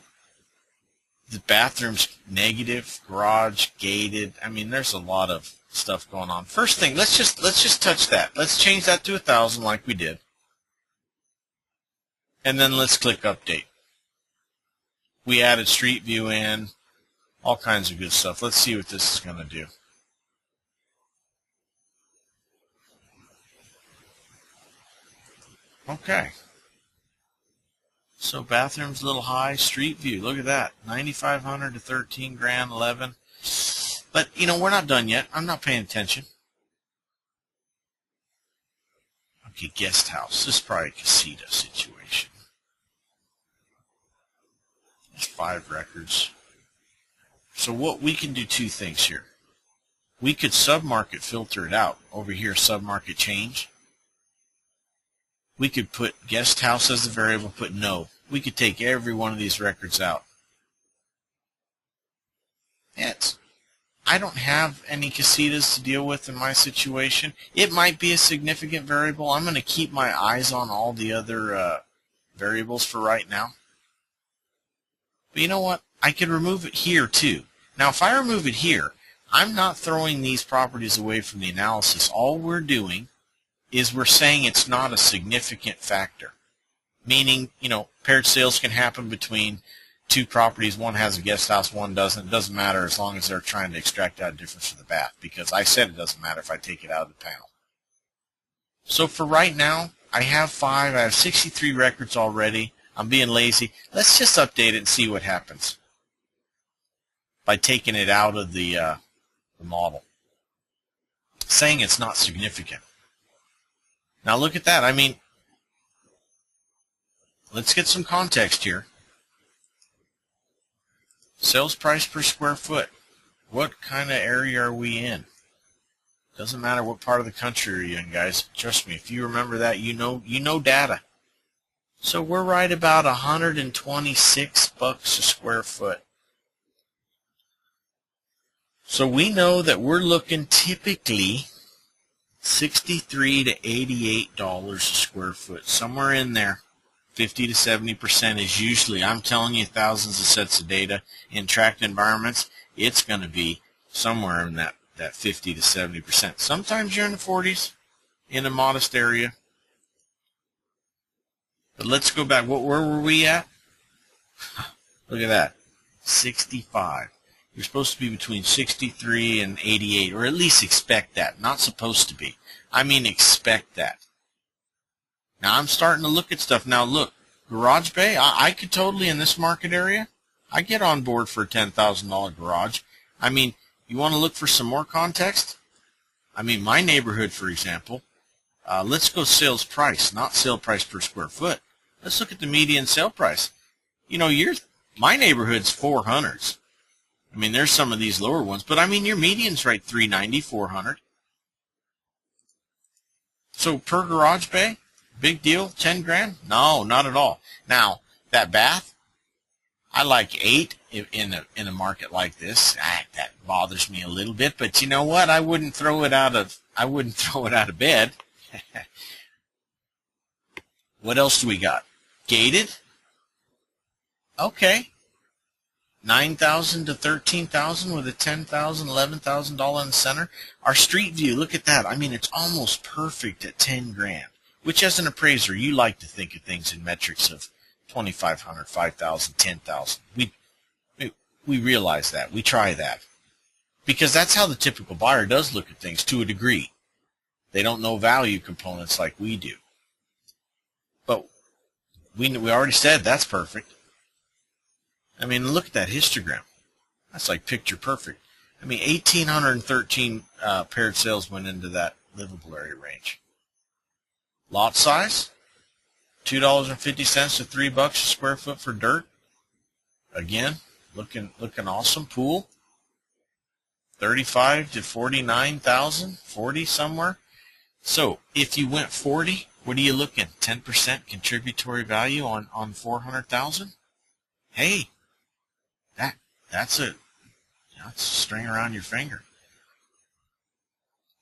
the bathroom's negative, garage gated. I mean, there's a lot of stuff going on. First thing, let's just touch that. Let's change that to 1,000 like we did. And then let's click update. We added street view in, all kinds of good stuff. Let's see what this is going to do. Okay. So bathroom's a little high. Street view, look at that. 9,500 to 13 grand, 11. But, you know, we're not done yet. I'm not paying attention. Okay, guest house. This is probably a casita situation. There's 5 records. So what we can do, 2 things here. We could submarket filter it out. Over here, submarket change. We could put guest house as a variable, put no. We could take every one of these records out. I don't have any casitas to deal with in my situation. It might be a significant variable. I'm going to keep my eyes on all the other variables for right now. But you know what? I could remove it here too. Now, if I remove it here, I'm not throwing these properties away from the analysis. All we're doing is we're saying it's not a significant factor. Meaning, paired sales can happen between two properties. One has a guest house, one doesn't. It doesn't matter as long as they're trying to extract out a difference for the bath, because I said it doesn't matter if I take it out of the panel. So for right now, I have 5. I have 63 records already. I'm being lazy. Let's just update it and see what happens by taking it out of the model, saying it's not significant. Now look at that. I mean, let's get some context here. Sales price per square foot. What kind of area are we in? Doesn't matter what part of the country you're in, guys. Trust me, if you remember that, you know data. So we're right about $126 a square foot. So we know that we're looking typically $63 to $88 a square foot, somewhere in there. 50 to 70% is usually, I'm telling you, thousands of sets of data in tracked environments. It's going to be somewhere in that 50 to 70%. Sometimes you're in the 40s in a modest area. But let's go back. Where were we at? Look at that. 65. You're supposed to be between 63 and 88, or at least expect that. Not supposed to be. I mean expect that. Now I'm starting to look at stuff. Now look, garage bay, I could totally, in this market area, I get on board for a $10,000 garage. I mean, you want to look for some more context? I mean, my neighborhood, for example, let's go sales price, not sale price per square foot. Let's look at the median sale price. My neighborhood's 400s. I mean, there's some of these lower ones, but I mean, your median's right 390, 400. So per garage bay, big deal, 10 grand? No, not at all. Now, that bath, I like 8 in a market like this. That bothers me a little bit, but you know what? I wouldn't throw it out of bed. What else do we got? Gated? Okay. 9,000 to 13,000 with a $10,000, $11,000 in the center. Our street view, look at that. I mean, it's almost perfect at 10 grand, which as an appraiser, you like to think of things in metrics of 2,500, 5,000, 10,000. We realize that. We try that. Because that's how the typical buyer does look at things to a degree. They don't know value components like we do. But we already said that's perfect. I mean, look at that histogram. That's like picture perfect. I mean, 1,813 paired sales went into that livable area range. Lot size, $2.50 to $3 a square foot for dirt. Again, looking awesome. Pool, 35 to 49,000, 40 somewhere. So if you went 40, what are you looking? 10% contributory value on 400,000. Hey. That's a string around your finger.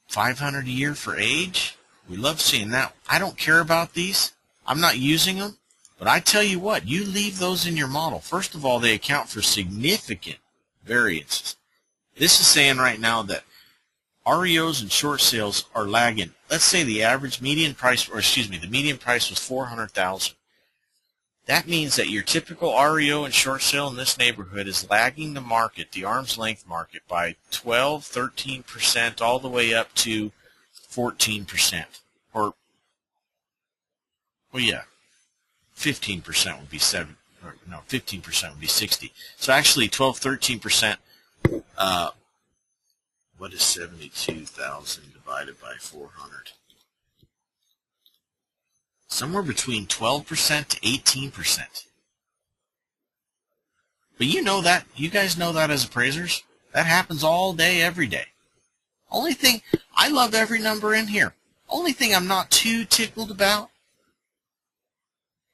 500 a year for age. We love seeing that. I don't care about these. I'm not using them. But I tell you what, you leave those in your model. First of all, they account for significant variances. This is saying right now that REOs and short sales are lagging. Let's say the median price was 400,000. That means that your typical REO and short sale in this neighborhood is lagging the market, the arm's length market, by 12, 13%, all the way up to 14%. Or, well, yeah, 15% would be 15% would be 60. So actually 12, 13%, what is 72,000 divided by 400? Somewhere between 12% to 18%. But you know that. You guys know that as appraisers. That happens all day, every day. Only thing, I love every number in here. Only thing I'm not too tickled about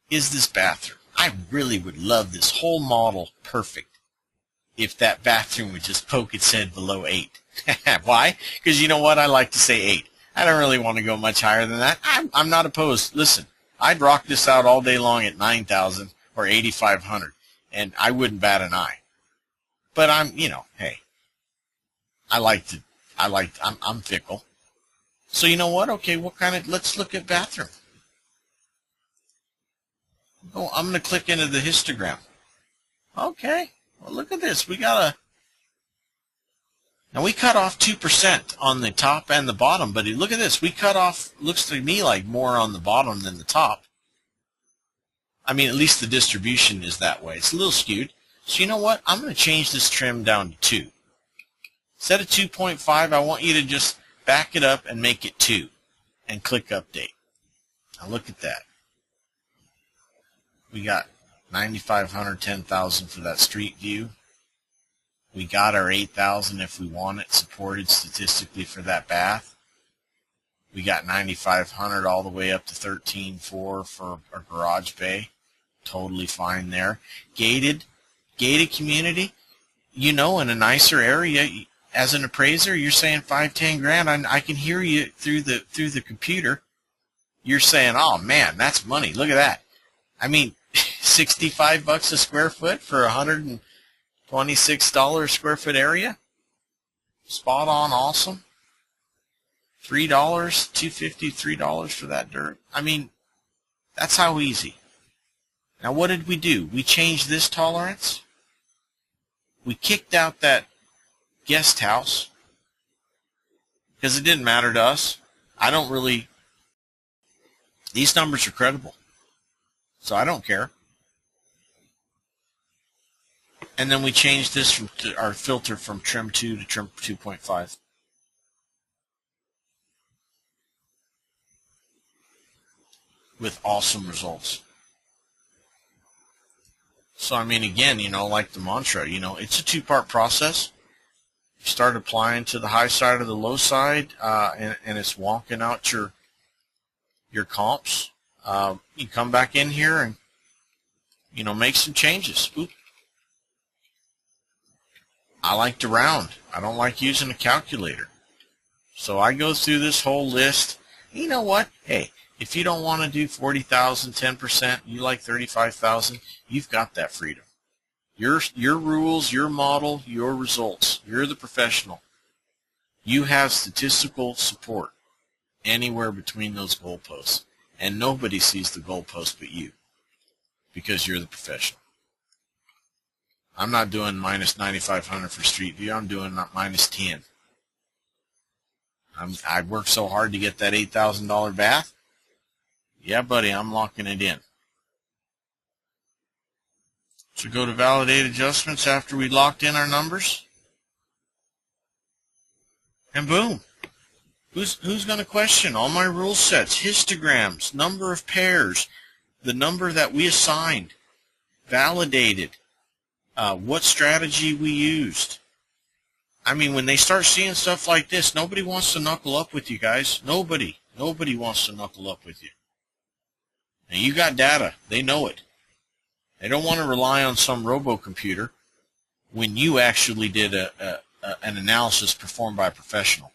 is this bathroom. I really would love this whole model perfect if that bathroom would just poke its head below 8. Why? Because you know what? I like to say 8. I don't really want to go much higher than that. I'm not opposed. Listen, I'd rock this out all day long at 9,000 or 8,500, and I wouldn't bat an eye. But hey, I'm fickle. So you know what? Okay, let's look at bathroom. Oh, I'm going to click into the histogram. Okay, well, look at this. Now we cut off 2% on the top and the bottom, but look at this. We cut off, looks to me like more on the bottom than the top. I mean, at least the distribution is that way. It's a little skewed. So you know what? I'm going to change this trim down to 2. Instead of 2.5, I want you to just back it up and make it 2 and click update. Now look at that. We got 9,500, 10,000 for that street view. We got our 8,000 if we want it supported statistically for that bath. We got 9,500 all the way up to 13.4 for a garage bay. Totally fine there. Gated community, in a nicer area. As an appraiser, you're saying 5-10 grand. I can hear you through the computer. You're saying, oh man, that's money. Look at that. I mean, $65 a square foot for $126 square foot area. Spot on, awesome. $3, $2.50, $3 for that dirt. I mean, that's how easy. Now what did we do? We changed this tolerance. We kicked out that guest house because it didn't matter to us. These numbers are credible, so I don't care. And then we changed this to our filter from trim 2 to trim 2.5. With awesome results. So, I mean, again, like the mantra, it's a 2-part process. You start applying to the high side or the low side, and it's wonking out your comps. You come back in here and, make some changes. Oop. I like to round. I don't like using a calculator. So I go through this whole list. You know what? Hey, if you don't want to do 40,000, 10%, you like 35,000, you've got that freedom. Your rules, your model, your results. You're the professional. You have statistical support anywhere between those goalposts. And nobody sees the goalpost but you, because you're the professional. I'm not doing minus 9,500 for Street View. I'm doing minus 10. I worked so hard to get that $8,000 bath. Yeah, buddy, I'm locking it in. So go to validate adjustments after we locked in our numbers. And boom. Who's going to question all my rule sets, histograms, number of pairs, the number that we assigned, validated, what strategy we used. I mean, when they start seeing stuff like this, nobody wants to knuckle up with you guys. Nobody wants to knuckle up with you. Now, you got data. They know it. They don't want to rely on some robo-computer when you actually did an analysis performed by a professional.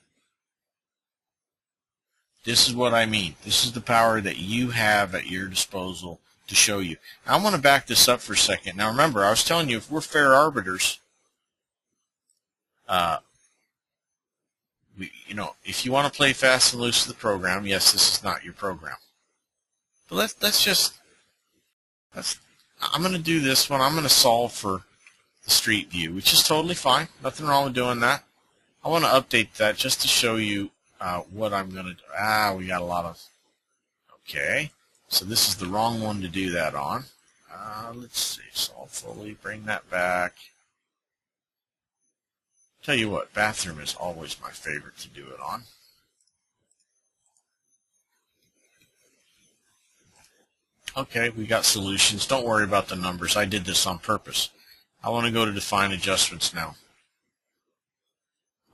This is what I mean. This is the power that you have at your disposal to show you. Now, I want to back this up for a second. Now, remember, I was telling you, if we're fair arbiters, if you want to play fast and loose with the program, yes, this is not your program. But I'm going to do this one. I'm going to solve for the street view, which is totally fine. Nothing wrong with doing that. I want to update that just to show you what I'm going to do. We got a lot of... Okay. So this is the wrong one to do that on. Let's see. Solve fully. Bring that back. Tell you what, bathroom is always my favorite to do it on. Okay, we got solutions. Don't worry about the numbers. I did this on purpose. I want to go to define adjustments now.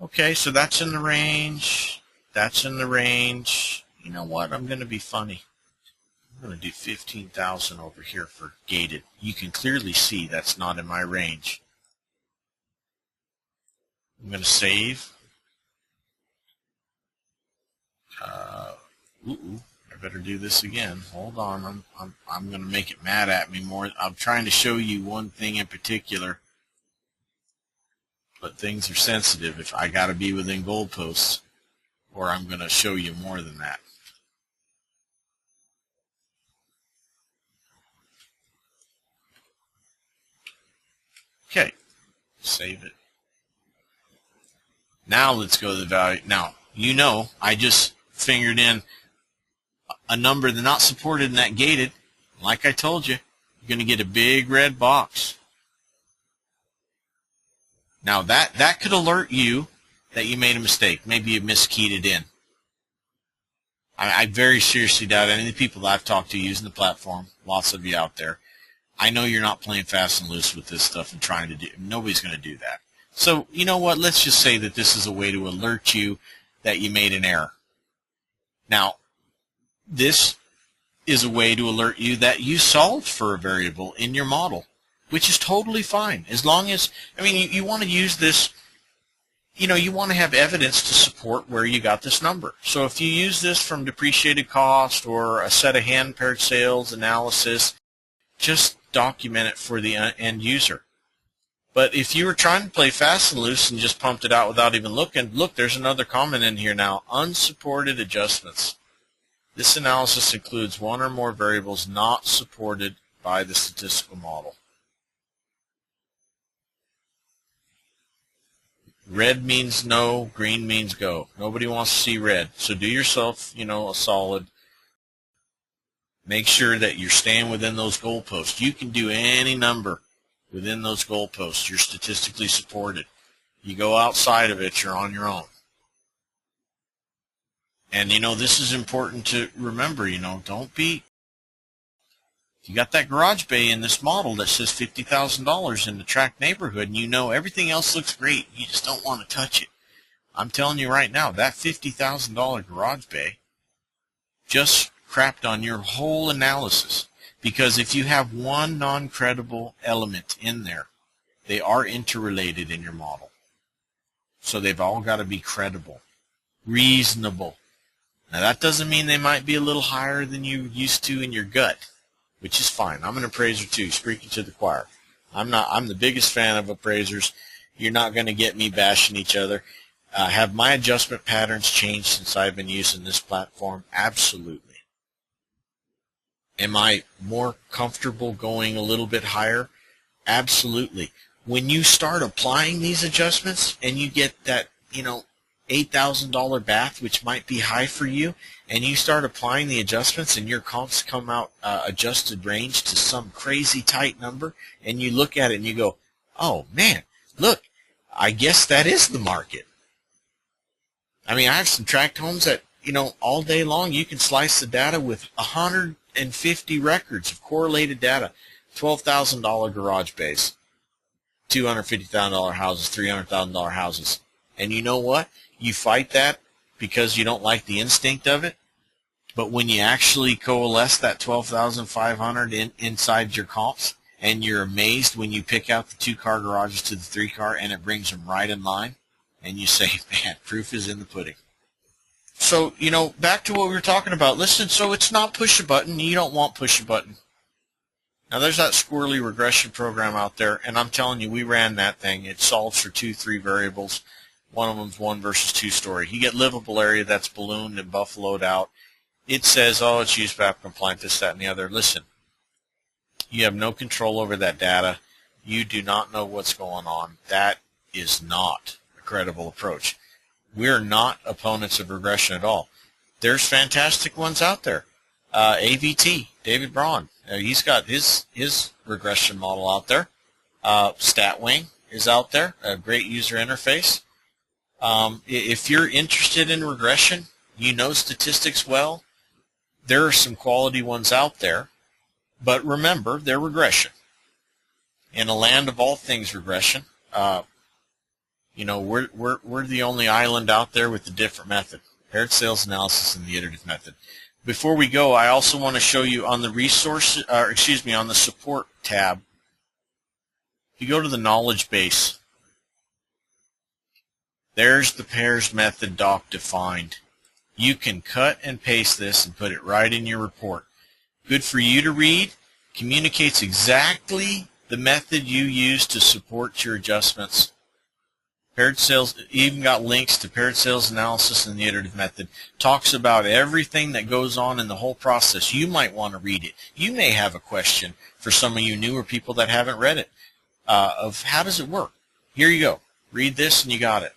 Okay, so that's in the range. That's in the range. You know what? I'm going to be funny. I'm going to do 15,000 over here for gated. You can clearly see that's not in my range. I'm going to save. I better do this again. Hold on. I'm going to make it mad at me more. I'm trying to show you one thing in particular. but things are sensitive. If I got to be within goalposts, or I'm going to show you more than that. Okay, save it. Now let's go to the value. Now, you know, I just fingered in a number that's not supported in that gated. Like I told you, you're going to get a big red box. Now that could alert you that you made a mistake. Maybe you miskeyed it in. I very seriously doubt any of the people that I've talked to using the platform, lots of you out there, I know you're not playing fast and loose with this stuff and trying to do, nobody's going to do that. So, you know what, let's just say that this is a way to alert you that you made an error. Now, this is a way to alert you that you solved for a variable in your model, which is totally fine. As long as, I mean, you want to use this, you know, you want to have evidence to support where you got this number. So if you use this from depreciated cost or a set of hand-paired sales analysis, just document it for the end user. But if you were trying to play fast and loose and just pumped it out without even looking, look, there's another comment in here now, unsupported adjustments. This analysis includes one or more variables not supported by the statistical model. Red means no, green means go. Nobody wants to see red. So do yourself, you know, a solid. Make sure that you're staying within those goalposts. You can do any number within those goalposts. You're statistically supported. You go outside of it, you're on your own. And, you know, this is important to remember, you know, don't be, if you got that garage bay in this model that says $50,000 in the tract neighborhood and you know everything else looks great, you just don't want to touch it. I'm telling you right now, that $50,000 garage bay just crapped on your whole analysis. Because if you have one non-credible element in there, they are interrelated in your model. So they've all got to be credible, reasonable. Now that doesn't mean they might be a little higher than you used to in your gut, which is fine. I'm an appraiser too, speaking to the choir. I'm the biggest fan of appraisers. You're not going to get me bashing each other. Have my adjustment patterns changed since I've been using this platform? Absolutely. Am I more comfortable going a little bit higher? Absolutely. When you start applying these adjustments and you get that, you know, $8,000 bath, which might be high for you, and you start applying the adjustments and your comps come out adjusted range to some crazy tight number, and you look at it and you go, oh man, look, I guess that is the market. I mean, I have some tract homes that, you know, all day long you can slice the data with 150 records of correlated data, $12,000 garage bays, $250,000 houses, $300,000 houses. And you know what? You fight that because you don't like the instinct of it. But when you actually coalesce that 12,500 inside your comps, and you're amazed when you pick out the 2-car garages to the 3-car and it brings them right in line, and you say, man, proof is in the pudding. So, you know, back to what we were talking about. Listen, so it's not push a button. You don't want push a button. Now, there's that squirrely regression program out there, and I'm telling you, we ran that thing. It solves for 2-3 variables. One of them's 1 versus 2 story. You get livable area that's ballooned and buffaloed out. It says, oh, it's USPAP compliant, this, that, and the other. Listen, you have no control over that data. You do not know what's going on. That is not a credible approach. We're not opponents of regression at all. There's fantastic ones out there. AVT, David Braun, he's got his regression model out there. StatWing is out there, a great user interface. If you're interested in regression, you know statistics well, there are some quality ones out there. But remember, they're regression. In a land of all things regression, you know, we're the only island out there with a different method, paired sales analysis and the iterative method. Before we go, I also want to show you on the resource, on the support tab. If you go to the knowledge base, there's the pairs method doc defined. You can cut and paste this and put it right in your report. Good for you to read, communicates exactly the method you use to support your adjustments. Paired sales, even got links to paired sales analysis and the iterative method. Talks about everything that goes on in the whole process. You might want to read it. You may have a question for some of you newer people that haven't read it of how does it work. Here you go. Read this and you got it.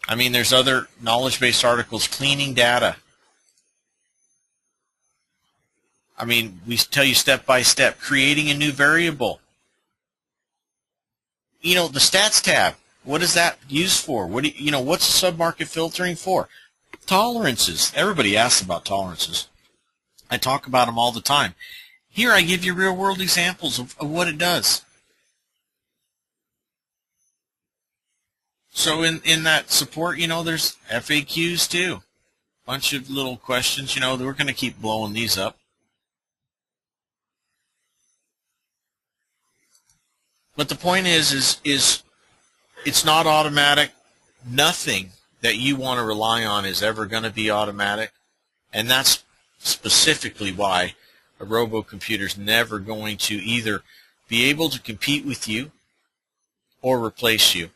I mean, there's other knowledge-based articles, cleaning data. I mean, we tell you step by step, creating a new variable. You know, the stats tab, what is that used for? What do you know, what's submarket filtering for? Tolerances. Everybody asks about tolerances. I talk about them all the time. Here I give you real-world examples of what it does. So in that support, you know, there's FAQs too. Bunch of little questions, you know, we're going to keep blowing these up. But the point is it's not automatic. Nothing that you want to rely on is ever going to be automatic. And that's specifically why a robo-computer is never going to either be able to compete with you or replace you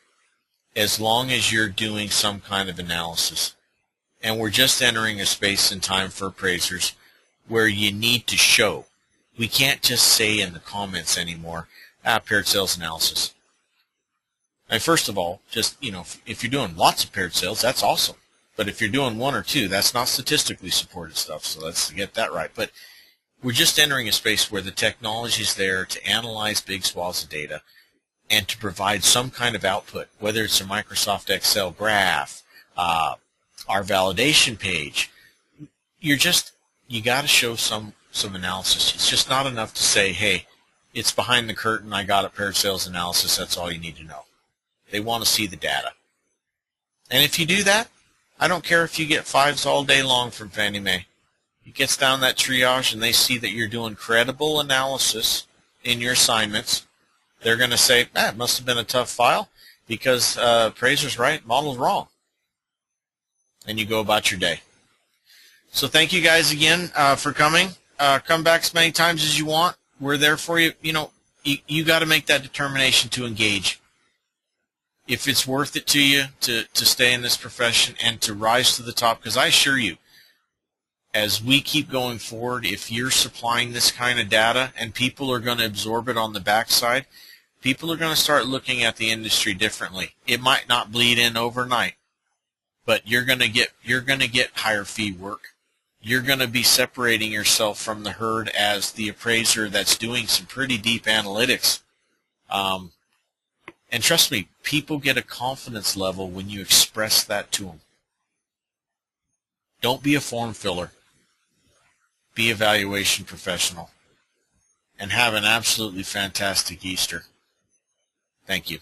as long as you're doing some kind of analysis. And we're just entering a space and time for appraisers where you need to show. We can't just say in the comments anymore, paired sales analysis. And first of all, just, you know, if you're doing lots of paired sales, that's awesome. But if you're doing one or two, that's not statistically supported stuff, so let's get that right. But we're just entering a space where the technology is there to analyze big swaths of data and to provide some kind of output, whether it's a Microsoft Excel graph, our validation page. You got to show some analysis. It's just not enough to say, hey, it's behind the curtain, I got a paired sales analysis, that's all you need to know. They want to see the data. And if you do that, I don't care if you get fives all day long from Fannie Mae. It gets down that triage and they see that you're doing credible analysis in your assignments. They're going to say, it must have been a tough file because appraiser's right, model's wrong. And you go about your day. So thank you guys again for coming. Come back as many times as you want. We're there for you. You know, you got to make that determination to engage. If it's worth it to you to stay in this profession and to rise to the top, because I assure you, as we keep going forward, if you're supplying this kind of data and people are going to absorb it on the backside, people are going to start looking at the industry differently. It might not bleed in overnight, but you're going to get higher fee work. You're going to be separating yourself from the herd as the appraiser that's doing some pretty deep analytics. And trust me, people get a confidence level when you express that to them. Don't be a form filler. Be a valuation professional. And have an absolutely fantastic Easter. Thank you.